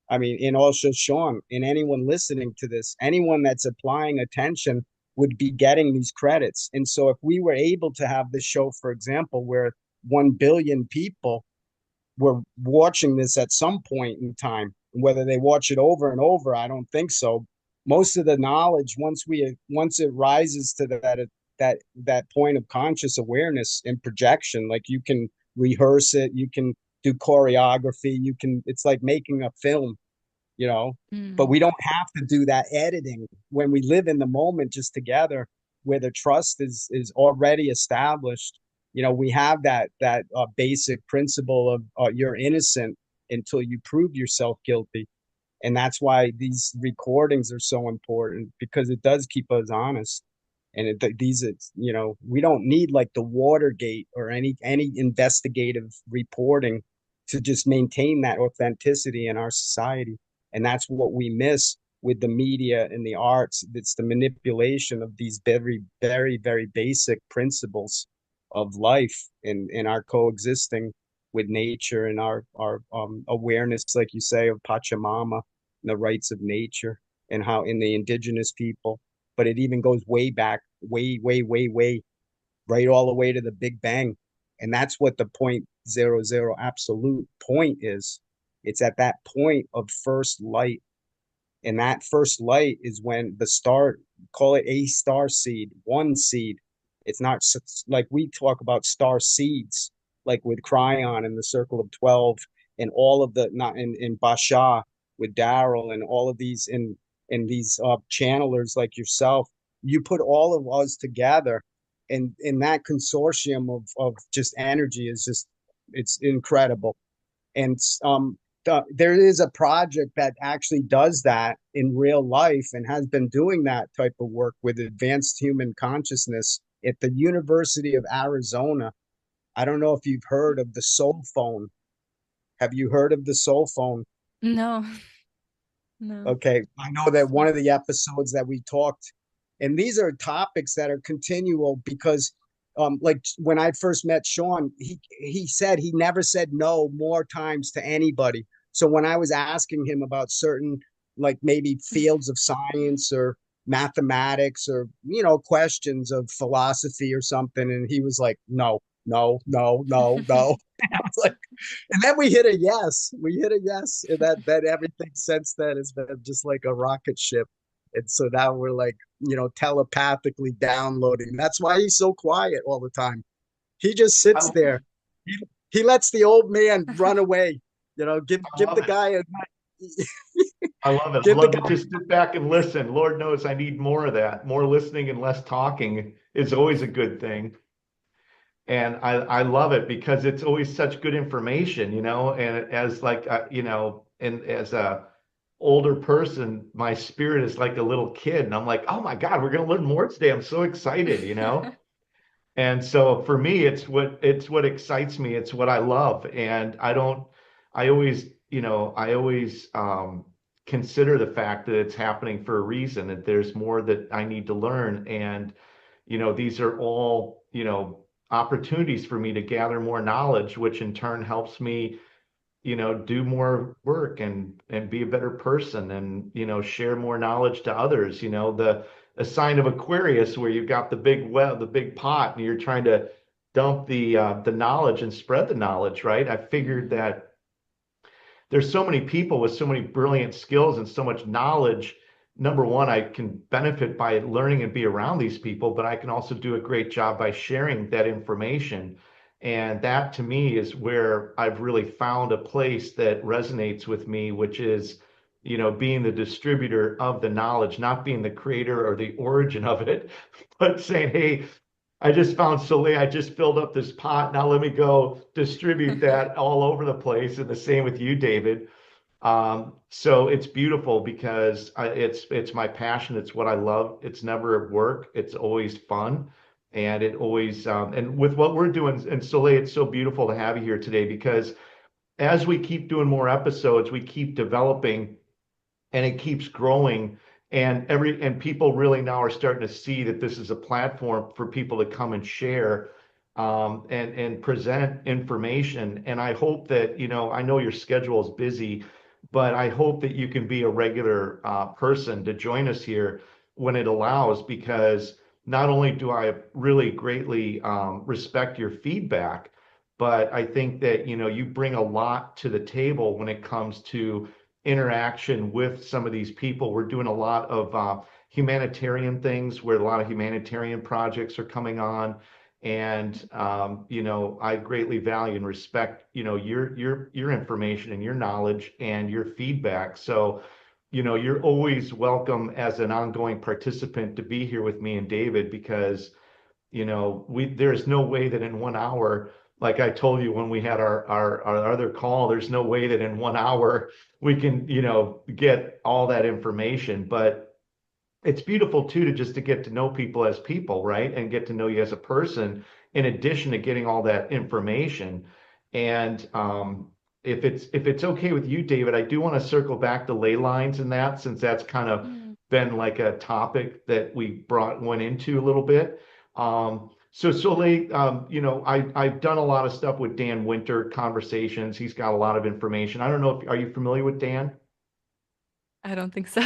I mean, and also Sean, and anyone listening to this, anyone that's applying attention would be getting these credits. And so if we were able to have this show, for example, where 1 billion people were watching this at some point in time, whether they watch it over and over, I don't think so. Most of the knowledge, once it rises to that point of conscious awareness and projection, like you can rehearse it, you can do choreography, it's like making a film, you know, but Mm. we don't have to do that editing when we live in the moment just together where the trust is already established. We have that basic principle of you're innocent until you prove yourself guilty. And that's why these recordings are so important, because it does keep us honest. And we don't need like the Watergate or any investigative reporting to just maintain that authenticity in our society. And that's what we miss with the media and the arts. It's the manipulation of these very, very, very basic principles of life and our coexisting with nature and our awareness, like you say, of Pachamama and the rights of nature and how in the indigenous people. But it even goes way back, way, way, way, way, right all the way to the Big Bang. And that's what the 0.00 absolute point is. It's at that point of first light. And that first light is when the star, call it a star seed, one seed. It's not like we talk about star seeds, like with Cryon and the Circle of 12 and all of the, not in Basha with Daryl and all of these in these channelers like yourself. You put all of us together, and in that consortium of just energy is just, it's incredible. And there is a project that actually does that in real life and has been doing that type of work with advanced human consciousness at the University of Arizona. I don't know if you've heard of the soul phone. Have you heard of the soul phone? No, no. Okay, I know that one of the episodes that we talked, and these are topics that are continual because, like when I first met Sean, he said he never said no more times to anybody. So when I was asking him about certain, like maybe fields of science or mathematics or questions of philosophy or something, and he was like, no, no, no, no, no. I was like, and then we hit a yes. We hit a yes, and that everything since then has been just like a rocket ship. And so now we're like, telepathically downloading. That's why he's so quiet all the time. He just I sits love there. He lets the old man run away. I Give love the it. guy a I love it. I give the love to guy. just sit back and listen. Lord knows I need more of that. More listening and less talking is always a good thing. And I love it because it's always such good information, and as like, and as a older person, my spirit is like a little kid. And I'm like, oh my God, we're going to learn more today. I'm so excited. And so for me, it's what excites me. It's what I love. And I always consider the fact that it's happening for a reason, that there's more that I need to learn. And, these are all, opportunities for me to gather more knowledge, which in turn helps me, do more work and be a better person and, share more knowledge to others. The a sign of Aquarius where you've got the big well, the big pot, and you're trying to dump the knowledge and spread the knowledge, right? I figured Mm. that there's so many people with so many brilliant skills and so much knowledge number one, I can benefit by learning and be around these people, but I can also do a great job by sharing that information. And that to me is where I've really found a place that resonates with me, which is, being the distributor of the knowledge, not being the creator or the origin of it, but saying, hey, I just found Soleil, I just filled up this pot. Now let me go distribute that all over the place. And the same with you, David. So it's beautiful because it's my passion. It's what I love. It's never work. It's always fun, and it always and with what we're doing. And Soleil, it's so beautiful to have you here today because as we keep doing more episodes, we keep developing and it keeps growing. And people really now are starting to see that this is a platform for people to come and share and present information. And I hope that, I know your schedule is busy, but I hope that you can be a regular person to join us here when it allows, because not only do I really greatly respect your feedback, but I think that, you bring a lot to the table when it comes to interaction with some of these people. We're doing a lot of humanitarian things where a lot of humanitarian projects are coming on. And I greatly value and respect, your information and your knowledge and your feedback. So, you're always welcome as an ongoing participant to be here with me and David because there's no way that in 1 hour, like I told you when we had our other call, there's no way that in 1 hour we can, get all that information. But it's beautiful too to just to get to know people as people, right? And get to know you as a person in addition to getting all that information. And if it's okay with you, David, I do want to circle back to ley lines and that, since that's kind of Mm. been like a topic that we went into a little bit. So Soleil, I've done a lot of stuff with Dan Winter conversations. He's got a lot of information. I don't know if are you familiar with Dan? I don't think so.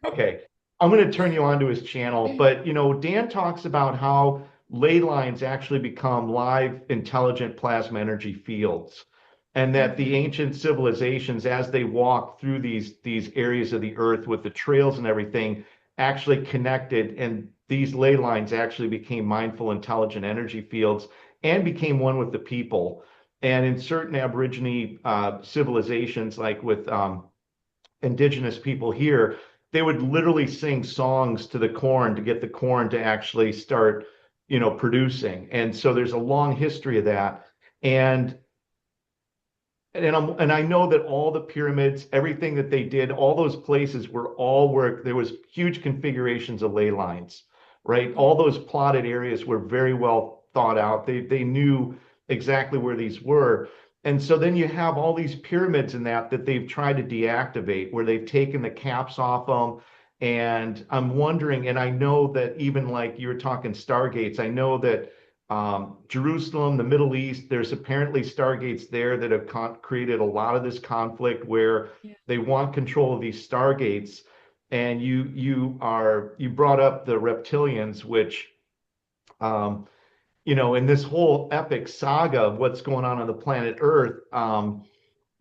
Okay. I'm going to turn you on to his channel, but Dan talks about how ley lines actually become live intelligent plasma energy fields, and that the Hmm. ancient civilizations, as they walk through these areas of the earth with the trails and everything, actually connected, and these ley lines actually became mindful intelligent energy fields and became one with the people. And in certain Aborigine civilizations, like with indigenous people here, they would literally sing songs to the corn to get the corn to actually start, producing. And so there's a long history of that. And and I know that all the pyramids, everything that they did, all those places were all where there was huge configurations of ley lines, right? Yeah. All those plotted areas were very well thought out. They knew exactly where these were. And so then you have all these pyramids in that they've tried to deactivate, where they've taken the caps off them. And I'm wondering, and I know that even like you were talking stargates, I know that Jerusalem, the Middle East, there's apparently stargates there that have created a lot of this conflict where Yeah. they want control of these stargates. And you brought up the reptilians, which um, in this whole epic saga of what's going on the planet Earth,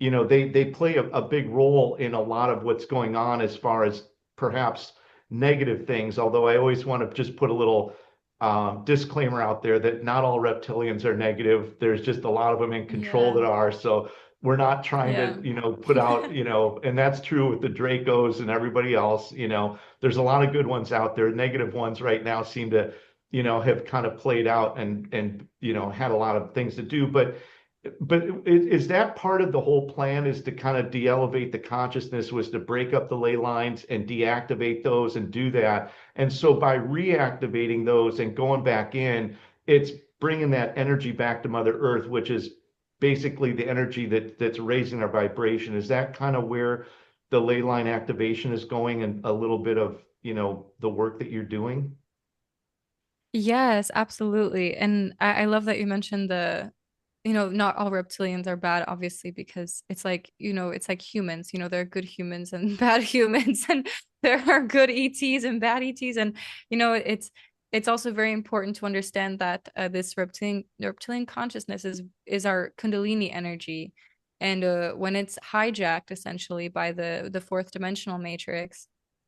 they play a big role in a lot of what's going on as far as perhaps negative things. Although I always want to just put a little disclaimer out there that not all reptilians are negative. There's just a lot of them in control Yeah. that are. So we're not trying to, Yeah. put out, and that's true with the Dracos and everybody else. There's a lot of good ones out there. Negative ones right now seem to, have kind of played out and had a lot of things to do. But is that part of the whole plan, is to kind of de-elevate the consciousness, was to break up the ley lines and deactivate those and do that. And so by reactivating those and going back in, it's bringing that energy back to Mother Earth, which is basically the energy that's raising our vibration. Is that kind of where the ley line activation is going, and a little bit of, the work that you're doing? Yes, absolutely. And I love that you mentioned not all reptilians are bad, obviously, because it's like, it's like humans, there are good humans and bad humans, and there are good ETs and bad ETs. And, it's also very important to understand that this reptilian consciousness is our Kundalini energy. And when it's hijacked essentially by the fourth dimensional matrix,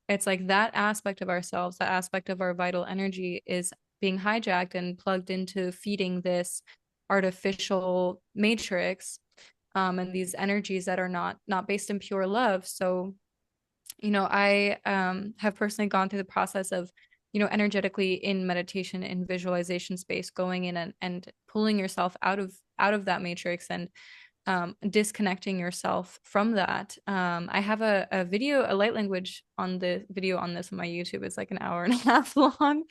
it's like that aspect of ourselves, that aspect of our vital energy is being hijacked and plugged into feeding this artificial matrix, and these energies that are not based in pure love. So, I have personally gone through the process of, energetically in meditation, in visualization space, going in and pulling yourself out of that matrix, and disconnecting yourself from that. I have a video, a light language on the video on this on my YouTube. It's like an hour and a half long.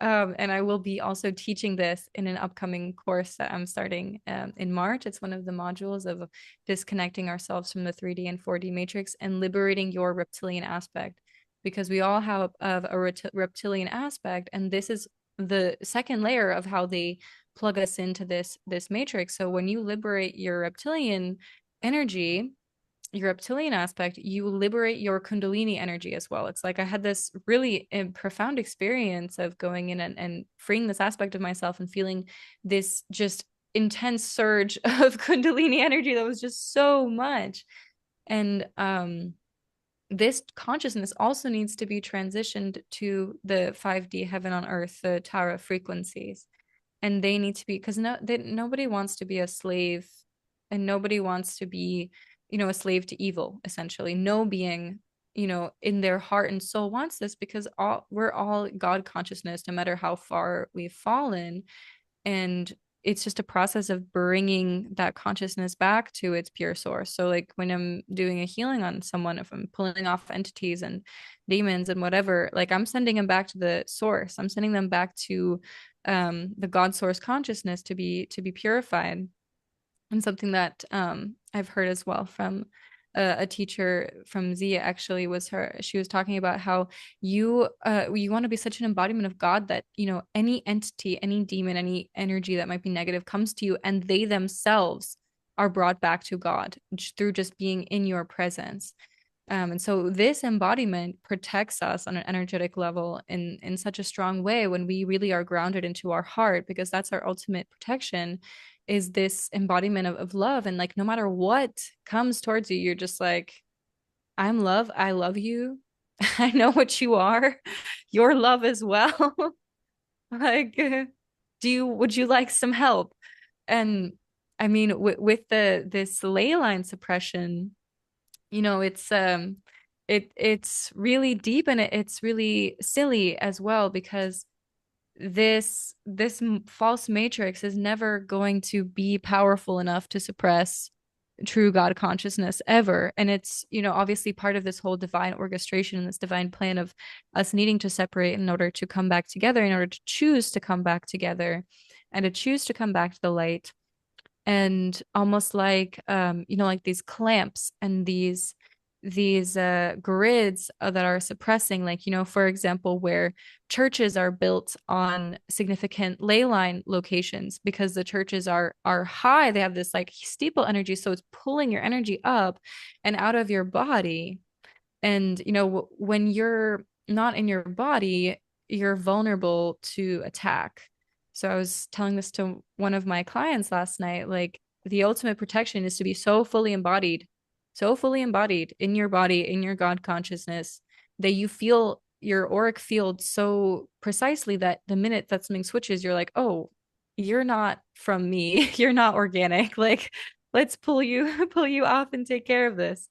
And I will be also teaching this in an upcoming course that I'm starting in March. It's one of the modules of disconnecting ourselves from the 3D and 4D matrix and liberating your reptilian aspect, because we all have a reptilian aspect, and this is the second layer of how they plug us into this matrix. So when you liberate your reptilian energy, your reptilian aspect, you liberate your kundalini energy as well. It's like I had this really profound experience of going in and freeing this aspect of myself and feeling this just intense surge of kundalini energy that was just so much. And this consciousness also needs to be transitioned to the 5D heaven on earth, the Tara frequencies. And they need to be, because nobody wants to be a slave, and nobody wants to be, a slave to evil. Essentially, no being, in their heart and soul wants this, because we're all God consciousness, no matter how far we've fallen. And it's just a process of bringing that consciousness back to its pure source. So like when I'm doing a healing on someone, if I'm pulling off entities and demons and whatever, like I'm sending them back to the source. I'm sending them back to the God source consciousness to be purified. And something that I've heard as well from a teacher from Zia, actually, she was talking about how you want to be such an embodiment of God that any entity, any demon, any energy that might be negative comes to you, and they themselves are brought back to God through just being in your presence. And so this embodiment protects us on an energetic level in such a strong way when we really are grounded into our heart, because that's our ultimate protection, is this embodiment of love. And like no matter what comes towards you, you're just like, I'm love, I love you. I know what you are. Your love as well. Like, would you like some help? And I mean, with this ley line suppression, it's really deep, and it's really silly as well, because this false matrix is never going to be powerful enough to suppress true God consciousness ever. And it's, obviously part of this whole divine orchestration and this divine plan of us needing to separate in order to come back together, in order to choose to come back together, and to choose to come back to the light. And almost like like these clamps and these grids that are suppressing, like for example, where churches are built on significant ley line locations, because the churches are high, they have this like steeple energy, so it's pulling your energy up and out of your body. And when you're not in your body, you're vulnerable to attack. So I was telling this to one of my clients last night, like the ultimate protection is to be so fully embodied in your body, in your God consciousness, that you feel your auric field so precisely that the minute that something switches, you're like, oh, you're not from me. You're not organic. Like, let's pull you off and take care of this.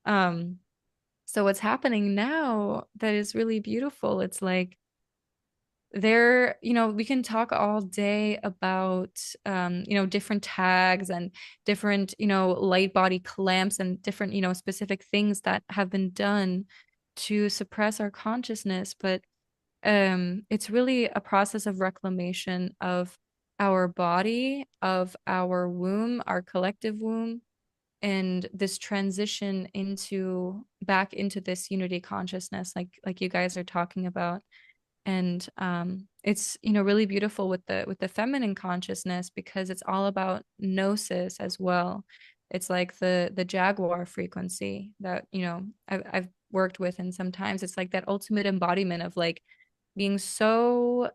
So what's happening now that is really beautiful, it's like we can talk all day about different tags and different light body clamps and different specific things that have been done to suppress our consciousness, but it's really a process of reclamation of our body, of our womb, our collective womb, and this transition back into this unity consciousness, like you guys are talking about. And it's really beautiful with the feminine consciousness, because it's all about gnosis as well. It's like the jaguar frequency that I've worked with, and sometimes it's like that ultimate embodiment of like being so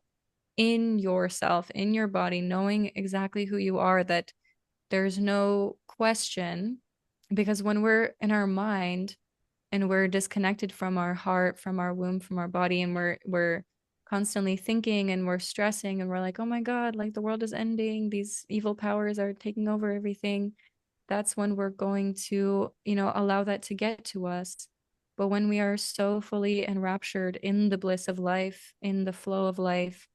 in yourself, in your body, knowing exactly who you are, that there's no question. Because when we're in our mind and we're disconnected from our heart, from our womb, from our body, and we're constantly thinking and we're stressing and we're like, oh my God, like the world is ending, these evil powers are taking over everything. That's when we're going to, allow that to get to us. But when we are so fully enraptured in the bliss of life, in the flow of life,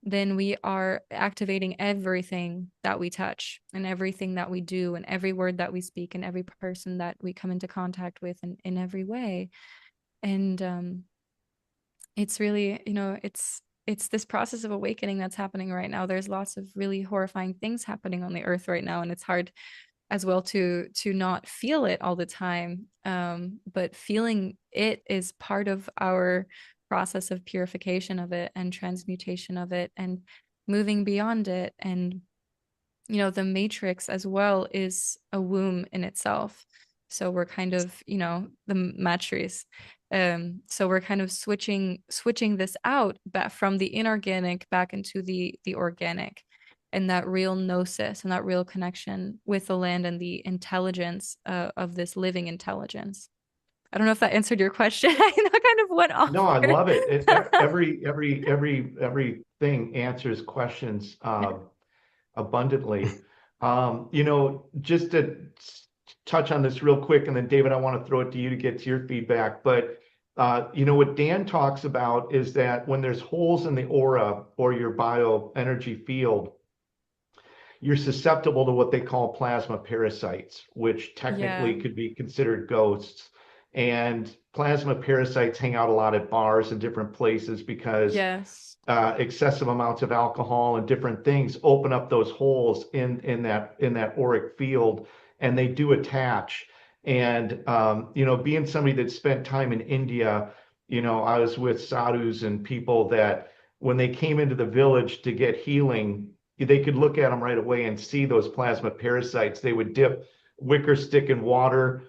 then we are activating everything that we touch and everything that we do and every word that we speak and every person that we come into contact with in every way. And it's really, it's this process of awakening that's happening right now. There's lots of really horrifying things happening on the earth right now, and it's hard as well to not feel it all the time. But feeling it is part of our process of purification of it and transmutation of it and moving beyond it. And the matrix as well is a womb in itself. So we're kind of, the matrix. So we're kind of switching this out back from the inorganic back into the organic, and that real gnosis and that real connection with the land and the intelligence of this living intelligence. I don't know if that answered your question. I know I kind of went off. No, I love it. Everything answers questions abundantly. Just to touch on this real quick, and then David, I want to throw it to you to get to your feedback. But what Dan talks about is that when there's holes in the aura or your bioenergy field, you're susceptible to what they call plasma parasites, which technically Yeah. could be considered ghosts. And plasma parasites hang out a lot at bars and different places because Yes. excessive amounts of alcohol and different things open up those holes in that auric field, and they do attach. And being somebody that spent time in India, I was with sadhus and people that when they came into the village to get healing, they could look at them right away and see those plasma parasites. They would dip wicker stick in water,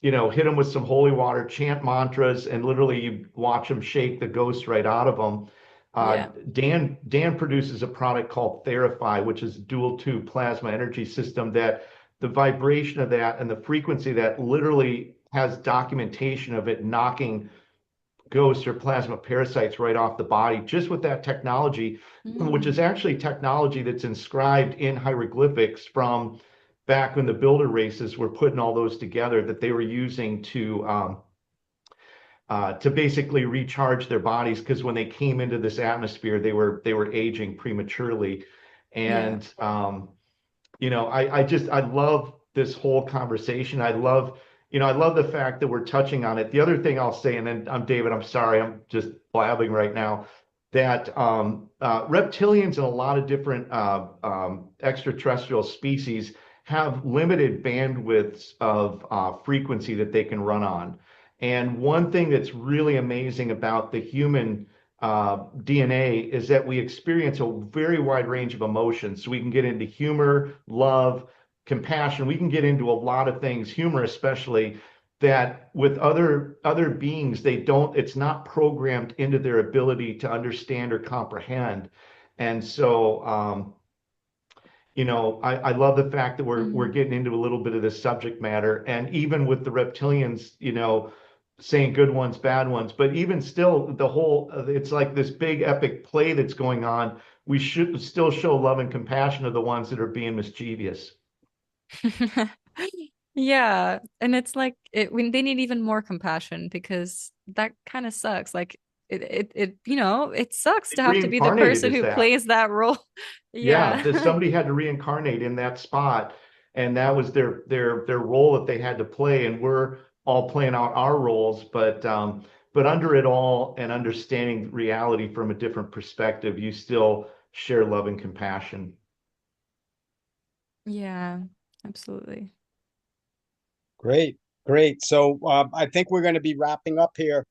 hit them with some holy water, chant mantras, and literally you watch them shake the ghost right out of them. Yeah. Dan produces a product called Therify, which is a dual tube plasma energy system that the vibration of that and the frequency of that literally has documentation of it knocking ghosts or plasma parasites right off the body just with that technology, which is Mm. actually technology that's inscribed in hieroglyphics from back when the builder races were putting all those together that they were using to basically recharge their bodies because when they came into this atmosphere, they were aging prematurely. Yeah. And I love this whole conversation. I love the fact that we're touching on it. The other thing I'll say, and then I'm David, I'm sorry, I'm just blabbing right now, that reptilians and a lot of different extraterrestrial species have limited bandwidths of frequency that they can run on. And one thing that's really amazing about the human DNA is that we experience a very wide range of emotions. So we can get into humor, love, compassion. We can get into a lot of things, humor especially, that with other beings, they don't, it's not programmed into their ability to understand or comprehend. And so I love the fact that we're Mm. getting into a little bit of this subject matter, and even with the reptilians, saying good ones, bad ones, but even still, the whole it's like this big epic play that's going on. We should still show love and compassion to the ones that are being mischievous. Yeah, and it's like when they need even more compassion because that kind of sucks. Like it sucks They to have to be the reincarnated person as who that. plays that role. Yeah, Yeah. that somebody had to reincarnate in that spot, and that was their role that they had to play, and we're all playing out our roles, but under it all and understanding reality from a different perspective, you still share love and compassion. Yeah, absolutely. Great, great. So I think we're going to be wrapping up here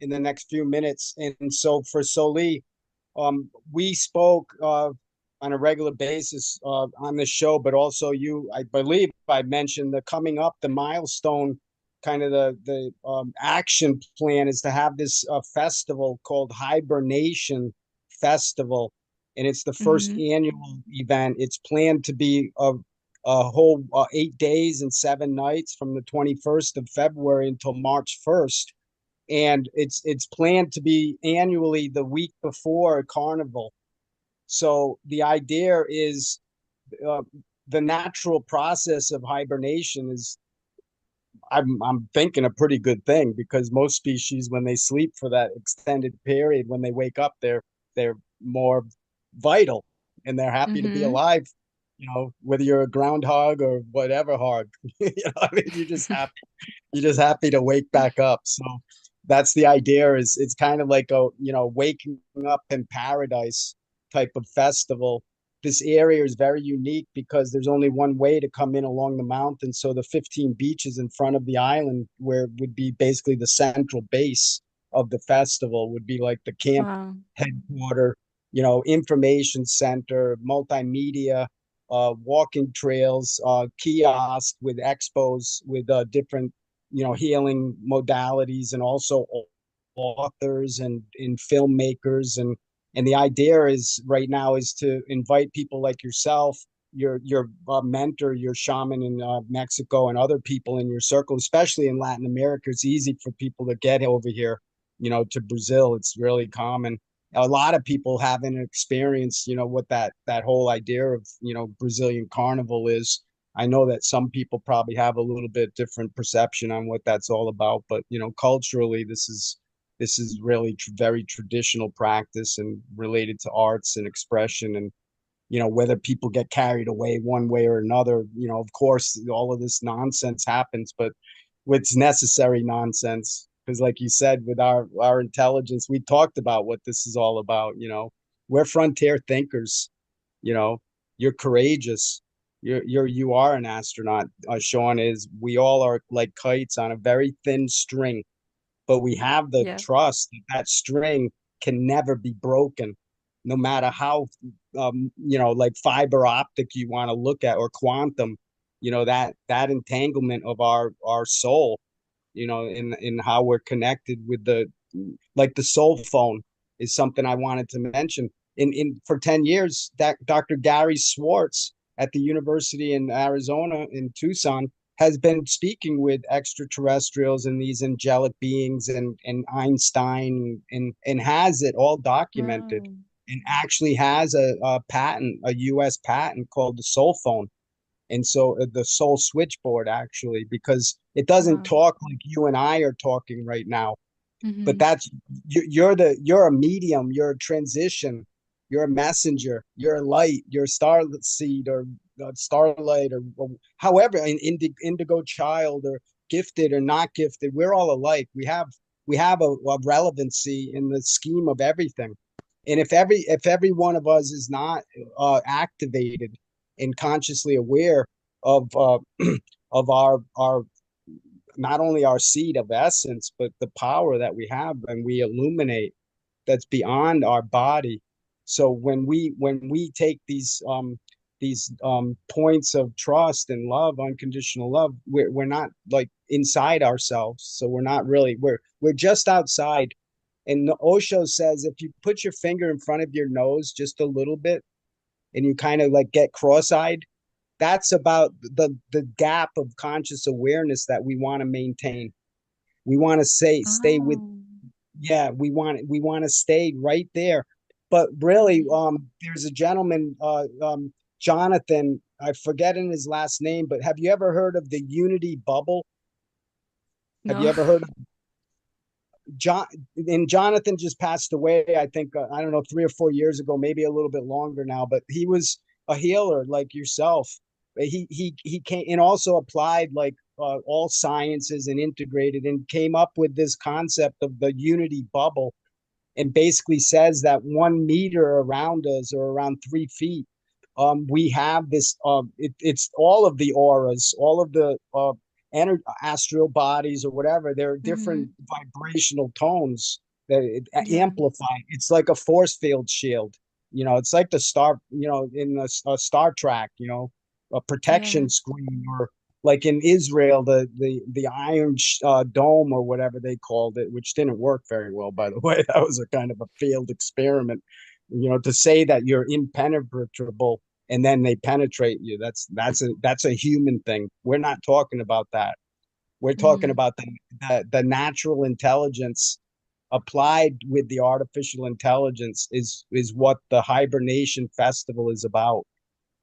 in the next few minutes. And so for Soli, we spoke on a regular basis on the show, but also you, I believe I mentioned the coming up, the milestone, kind of the action plan is to have this festival called Hibernation Festival, and it's the first Hmm. annual event. It's planned to be a whole 8 days and 7 nights from the 21st of February until March 1st. And it's planned to be annually the week before Carnival. So the idea is uh, the natural process of hibernation is I'm thinking a pretty good thing because most species when they sleep for that extended period when they wake up they're more vital and they're happy to be Mm-hmm. alive, whether you're a groundhog or whatever hog. I mean, you're just happy to wake back up. So that's the idea. Is it's kind of like a waking up in paradise type of festival. This area is very unique because there's only one way to come in along the mountain. So the 15 beaches in front of the island, where would be basically the central base of the festival, would be like the camp Wow. headquarter, information center, multimedia, walking trails, kiosks with expos with different healing modalities, and also authors and filmmakers. And the idea is right now is to invite people like yourself, your mentor, your shaman in Mexico, and other people in your circle, especially in Latin America. It's easy for people to get over here, to Brazil. It's really common. A lot of people haven't experienced, what that whole idea of, Brazilian carnival is. I know that some people probably have a little bit different perception on what that's all about, but culturally, this is really very traditional practice and related to arts and expression. And whether people get carried away one way or another, of course, all of this nonsense happens, but it's necessary nonsense because, like you said, with our intelligence, we talked about what this is all about. We're frontier thinkers. you know you're courageous. You are an astronaut. Sean is. We all are like kites on a very thin string, but we have the Yeah. trust that that string can never be broken, no matter how like fiber optic you want to look at, or quantum, that entanglement of our soul, in how we're connected with the soul phone is something I wanted to mention. In For 10 years, that Dr. Gary Swartz at the University in Arizona in Tucson has been speaking with extraterrestrials and these angelic beings and Einstein, and has it all documented, Wow. and actually has a patent, a US patent called the soul phone. And so the soul switchboard, actually, because it doesn't Wow. talk like you and I are talking right now, but Mm-hmm. you're a medium, you're a transition, you're a messenger, you're a light, you're a star seed, or starlight, or however, an indigo child, or gifted or not gifted. We're all alike. We have a relevancy in the scheme of everything. And if every one of us is not activated and consciously aware of of our not only our seed of essence, but the power that we have when we illuminate, that's beyond our body. So when we take these points of trust and love, unconditional love, we're not like inside ourselves. So we're just outside. And Osho says if you put your finger in front of your nose just a little bit and you kind of like get cross-eyed, that's about the gap of conscious awareness that we want to maintain. We want to stay with, Oh. yeah, we want to stay right there. But really, there's a gentleman, Jonathan, I forget in his last name, but have you ever heard of the unity bubble? Have you No. ever heard of John? And Jonathan just passed away, I think, I don't know, 3 or 4 years ago, maybe a little bit longer now, but he was a healer like yourself. He came and also applied like all sciences and integrated and came up with this concept of the unity bubble, and basically says that 1 meter around us, or around 3 feet, we have this. It's all of the auras, all of the astral bodies, or whatever. There are Mm-hmm. different vibrational tones that Yeah. amplify. It's like a force field shield. It's like the star. In the Star Trek. A Yeah. protection screen, or like in Israel, the Iron Dome, or whatever they called it, which didn't work very well, by the way. That was a kind of a failed experiment. To say that you're impenetrable, and then they penetrate you. That's a human thing. We're not talking about that. We're talking Mm, about the natural intelligence applied with the artificial intelligence is what the hibernation festival is about.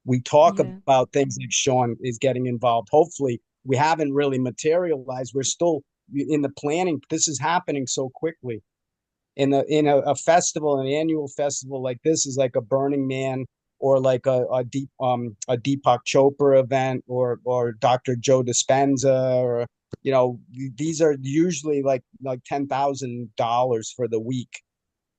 We talk yeah. about things like Sean is getting involved. Hopefully, we haven't really materialized. We're still in the planning. This is happening so quickly. In a festival, an annual festival like this is like a Burning Man or like a Deepak Chopra event or Dr. Joe Dispenza or these are usually like $10,000 for the week,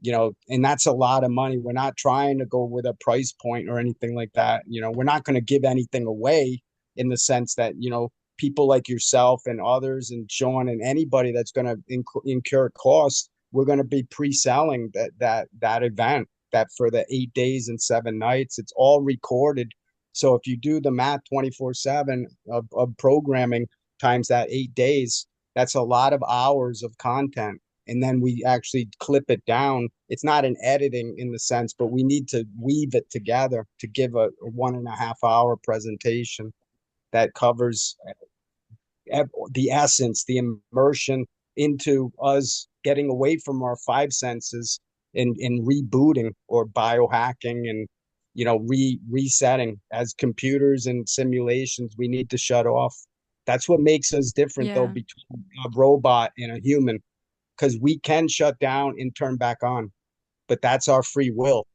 and that's a lot of money. We're not trying to go with a price point or anything like that. We're not going to give anything away in the sense that, people like yourself and others and Sean and anybody that's going to incur costs, we're going to be pre-selling that event that for the 8 days and 7 nights, it's all recorded. So if you do the math 24/7 of programming times that 8 days, that's a lot of hours of content, and then we actually clip it down. It's not an editing in the sense, but we need to weave it together to give a 1.5 hour presentation that covers the essence, the immersion into us getting away from our five senses and rebooting or biohacking and resetting. As computers and simulations, we need to shut off. That's what makes us different though Yeah. between a robot and a human, because we can shut down and turn back on, but that's our free will.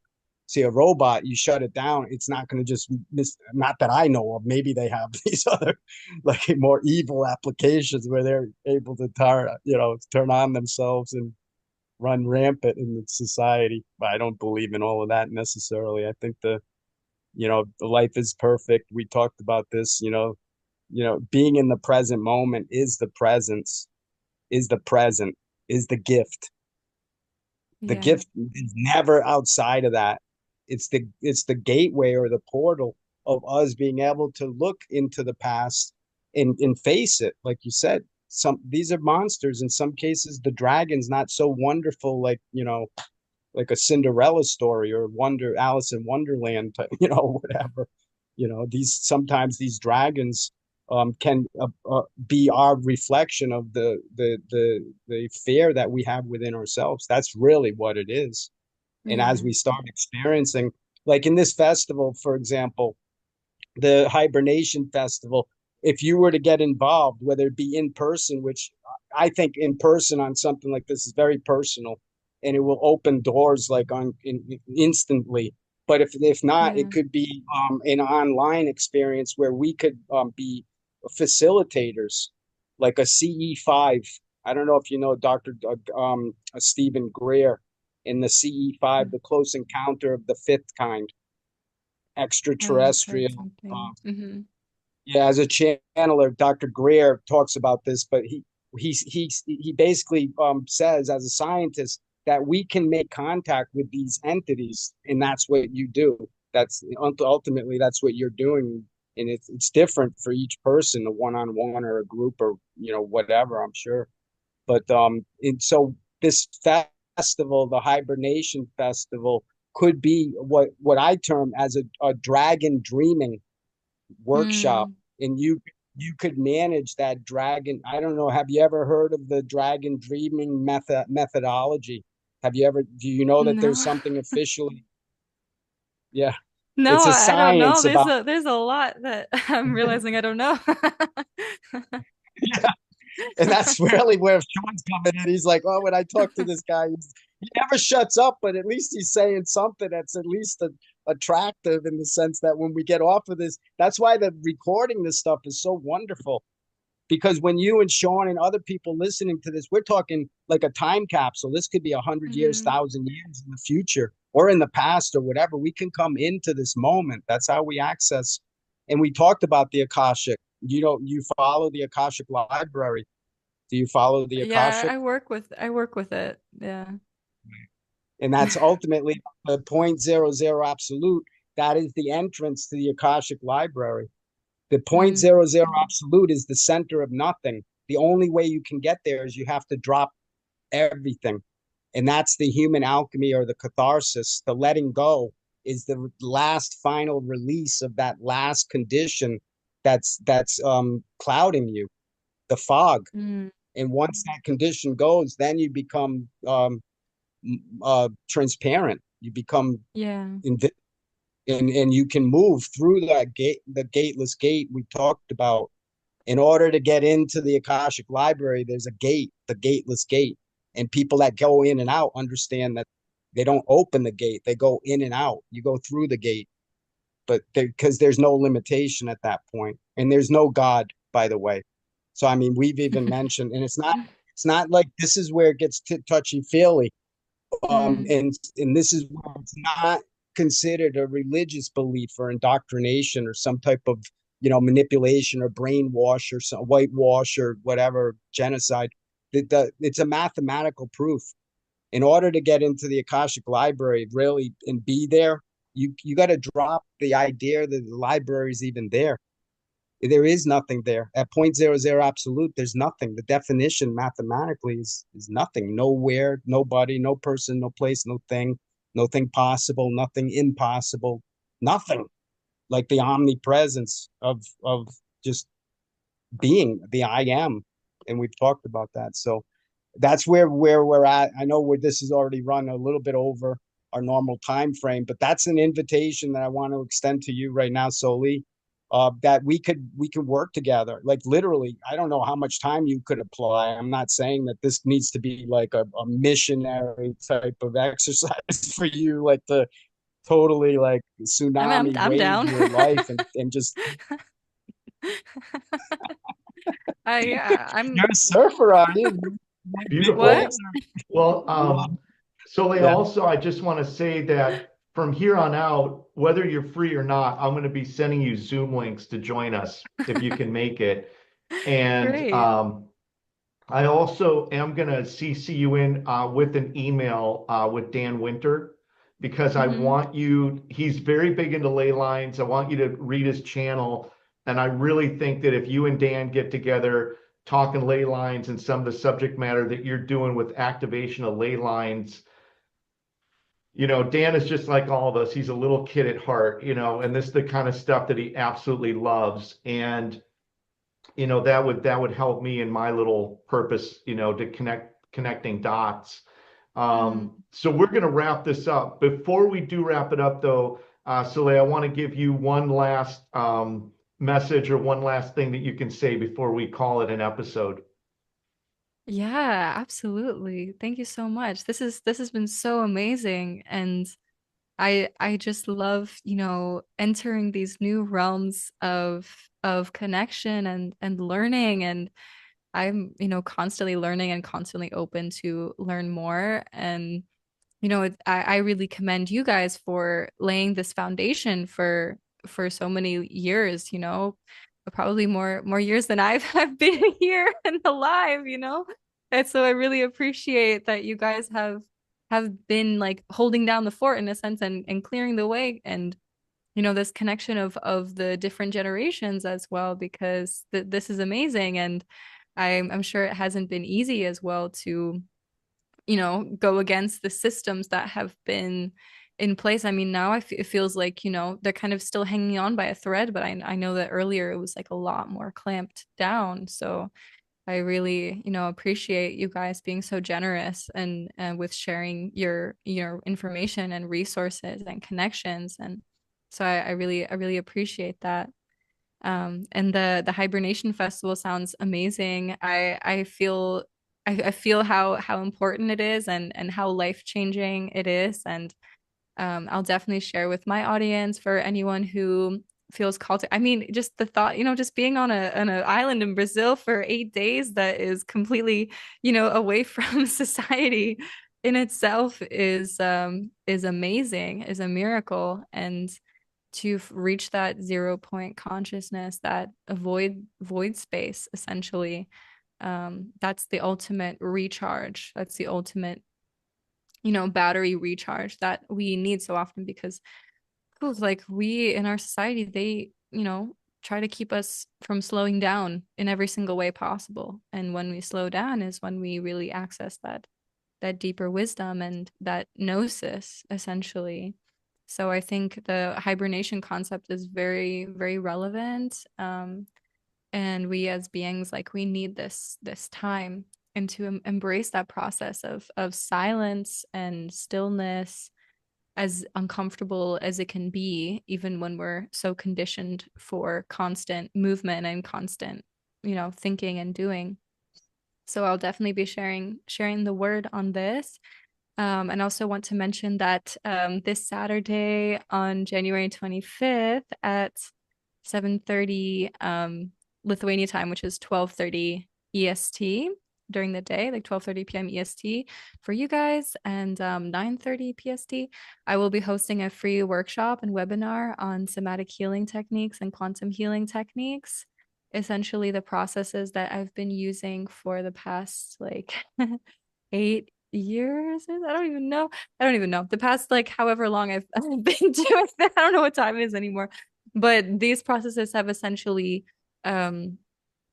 See, a robot, you shut it down, it's not going to just miss. Not that I know of. Maybe they have these other, like more evil applications where they're able to turn on themselves and run rampant in the society. But I don't believe in all of that necessarily. I think the life is perfect. We talked about this. Being in the present moment is the presence, is the present, is the gift. The Yeah. gift is never outside of that. It's the gateway or the portal of us being able to look into the past and face it. Like you said, these are monsters. In some cases, the dragon's not so wonderful, like a Cinderella story or Alice in Wonderland, whatever. These dragons can be our reflection of the fear that we have within ourselves. That's really what it is. And as Yeah. we start experiencing, like in this festival, for example, the hibernation festival, if you were to get involved, whether it be in person, which I think in person on something like this is very personal, and it will open doors like instantly. But if not, Yeah. it could be an online experience where we could be facilitators, like a CE5. I don't know if you know Dr. Stephen Greer in the CE5, the Close Encounter of the Fifth Kind, I may have heard extraterrestrial. something. Hmm. Yeah, as a channeler, Dr. Greer talks about this, but he basically says as a scientist that we can make contact with these entities, and that's what you do. That's ultimately that's what you're doing, and it's different for each person, a one-on-one or a group or whatever. I'm sure, but and so this festival, the hibernation festival, could be what I term as a dragon dreaming workshop, Mm. and you could manage that dragon. I don't know, have you ever heard of the dragon dreaming methodology? Do you know that there's No. something officially? Yeah, No, it's a I don't know. science There's about. a lot that I'm realizing I don't know. Yeah, and that's really where Sean's coming in. He's like, oh, when I talk to this guy, he never shuts up, but at least he's saying something that's at least attractive, in the sense that when we get off of this, that's why the recording this stuff is so wonderful. Because when you and Sean and other people listening to this, we're talking like a time capsule. This could be 100 years, Hmm. 1,000 years in the future or in the past or whatever. We can come into this moment. That's how we access. And we talked about the Akashic. You follow the Akashic library. Do you follow the Yeah, Akashic? I work with it. Yeah. And that's ultimately the point zero zero absolute. That is the entrance to the Akashic library. The point Mm. zero zero absolute is the center of nothing. The only way you can get there is you have to drop everything. And that's the human alchemy or the catharsis, the letting go. is the last final release of that last condition that's clouding you, the fog. Mm, And once that condition goes, then you become transparent. You become yeah. invi and you can move through that gate, the gateless gate we talked about. In order to get into the Akashic Library, there's a gate, the gateless gate. And people that go in and out understand that they don't open the gate, they go in and out. You go through the gate, but because there's no limitation at that point. And there's no God, by the way. So I mean, we've even mentioned, and it's not like this is where it gets touchy feely. Mm, And this is where it's not considered a religious belief or indoctrination or some type of manipulation or brainwash or some whitewash or whatever genocide. It's a mathematical proof. In order to get into the Akashic Library really and be there, you got to drop the idea that the library is even there. There is nothing there at point zero zero absolute. There's nothing. The definition mathematically is nothing. Nowhere, nobody, no person, no place, no thing, nothing possible, nothing impossible, nothing. Like the omnipresence of just being the I am, and we've talked about that. So that's where we're at. I know where this has already run a little bit over our normal time frame, but that's an invitation that I want to extend to you right now, Soli, that we could work together. Like literally, I don't know how much time you could apply. I'm not saying that this needs to be like a missionary type of exercise for you, like the totally like I mean, tsunami I'm wave down. your life and just I'm you're a surfer, are you? Big what? Beautiful. waves Well, are, so yeah. also, I just want to say that from here on out, whether you're free or not, I'm going to be sending you Zoom links to join us if you can make it. And Great. I also am going to CC you in with an email with Dan Winter because I Hmm. want you, he's very big into ley lines. I want you to read his channel. And I really think that if you and Dan get together talking ley lines and some of the subject matter that you're doing with activation of ley lines, Dan is just like all of us. He's a little kid at heart, and this is the kind of stuff that he absolutely loves. And that would help me in my little purpose, to connecting dots. Mm. So we're going to wrap this up. Before we do wrap it up, though, Soleil, I want to give you one last message or one last thing that you can say before we call it an episode. Yeah, absolutely. Thank you so much. This has been so amazing, and I just love, entering these new realms of connection and learning, and I'm, constantly learning and constantly open to learn more. And I really commend you guys for laying this foundation for so many years, probably more years than I've been here and alive. And so I really appreciate that you guys have been like holding down the fort in a sense and clearing the way, and this connection of the different generations as well, because this is amazing. And I'm sure it hasn't been easy as well to go against the systems that have been in place. I mean, now it feels like, they're kind of still hanging on by a thread, but I know that earlier it was like a lot more clamped down. So I really, appreciate you guys being so generous and with sharing your information and resources and connections. And so I really appreciate that. And the hibernation festival sounds amazing. I feel how important it is and how life-changing it is. And I'll definitely share with my audience for anyone who feels called to. I mean, just the thought, just being on an island in Brazil for 8 days that is completely, away from society in itself is amazing, is a miracle. And to reach that 0 point consciousness, that void space, essentially, that's the ultimate recharge. That's the ultimate, battery recharge that we need so often, because like we in our society, they, try to keep us from slowing down in every single way possible. And when we slow down is when we really access that deeper wisdom and that gnosis, essentially. So I think the hibernation concept is very, very relevant. And we as beings, like, we need this time and to embrace that process of silence and stillness, as uncomfortable as it can be, even when we're so conditioned for constant movement and constant, thinking and doing. So I'll definitely be sharing the word on this. And I also want to mention that this Saturday on January 25th at 7:30 Lithuania time, which is 12:30 EST during the day, like 12:30 p.m. EST for you guys, and 9:30 PST, I will be hosting a free workshop and webinar on somatic healing techniques and quantum healing techniques. Essentially, the processes that I've been using for the past like 8 years. I don't even know. I don't even know. The past, like, however long I've been doing that. I don't know what time it is anymore. But these processes have essentially um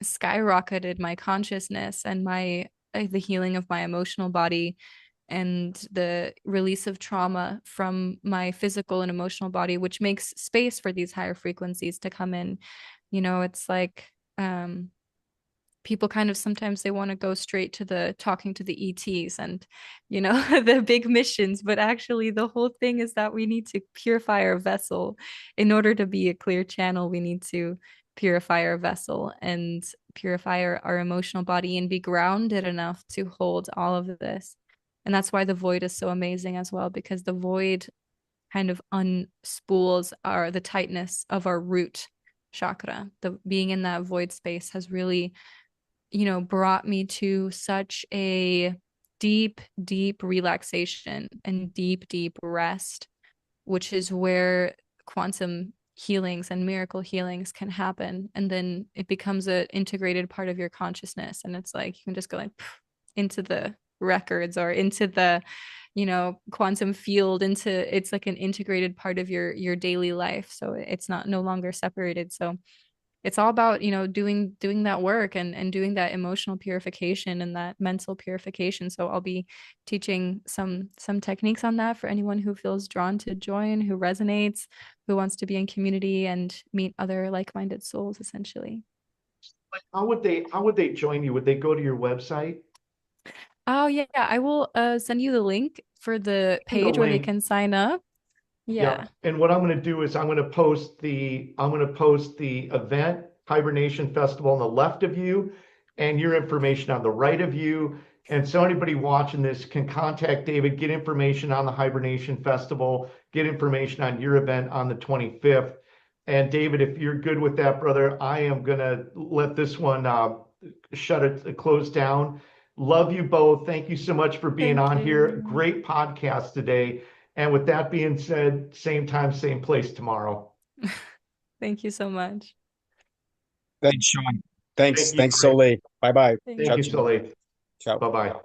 skyrocketed my consciousness and my the healing of my emotional body and the release of trauma from my physical and emotional body, which makes space for these higher frequencies to come in. It's like people kind of sometimes they want to go straight to the talking to the ETs and the big missions, but actually the whole thing is that we need to purify our vessel. In order to be a clear channel, we need to purify our vessel and purify our emotional body and be grounded enough to hold all of this. And that's why the void is so amazing as well, because the void kind of unspools the tightness of our root chakra. The being in that void space has really brought me to such a deep, deep relaxation and deep, deep rest, which is where quantum healings and miracle healings can happen. And then it becomes an integrated part of your consciousness. And it's like you can just go like into the records or into the quantum field, into it's like an integrated part of your daily life, so it's not no longer separated. So it's all about doing that work and doing that emotional purification and that mental purification. So I'll be teaching some techniques on that for anyone who feels drawn to join, who resonates, who wants to be in community and meet other like-minded souls, essentially. How would they join you? Would they go to your website? Oh yeah, I will send you the link for the In the page where they link. can sign up. Yeah. Yeah. And what I'm going to do is I'm going to post the event Hibernation Festival on the left of you and your information on the right of you. And so anybody watching this can contact David, get information on the Hibernation Festival, get information on your event on the 25th. And David, if you're good with that, brother, I am going to let this one close down. Love you both. Thank you so much for being Thank on here. you. Great podcast today. And with that being said, same time, same place tomorrow. Thank you so much. Thanks, Sean. Thank Thanks. you, Thanks, Greg. Soleil. Bye bye. Thank Thank Ciao, you, you. ciao. Sully. Ciao. Bye-bye.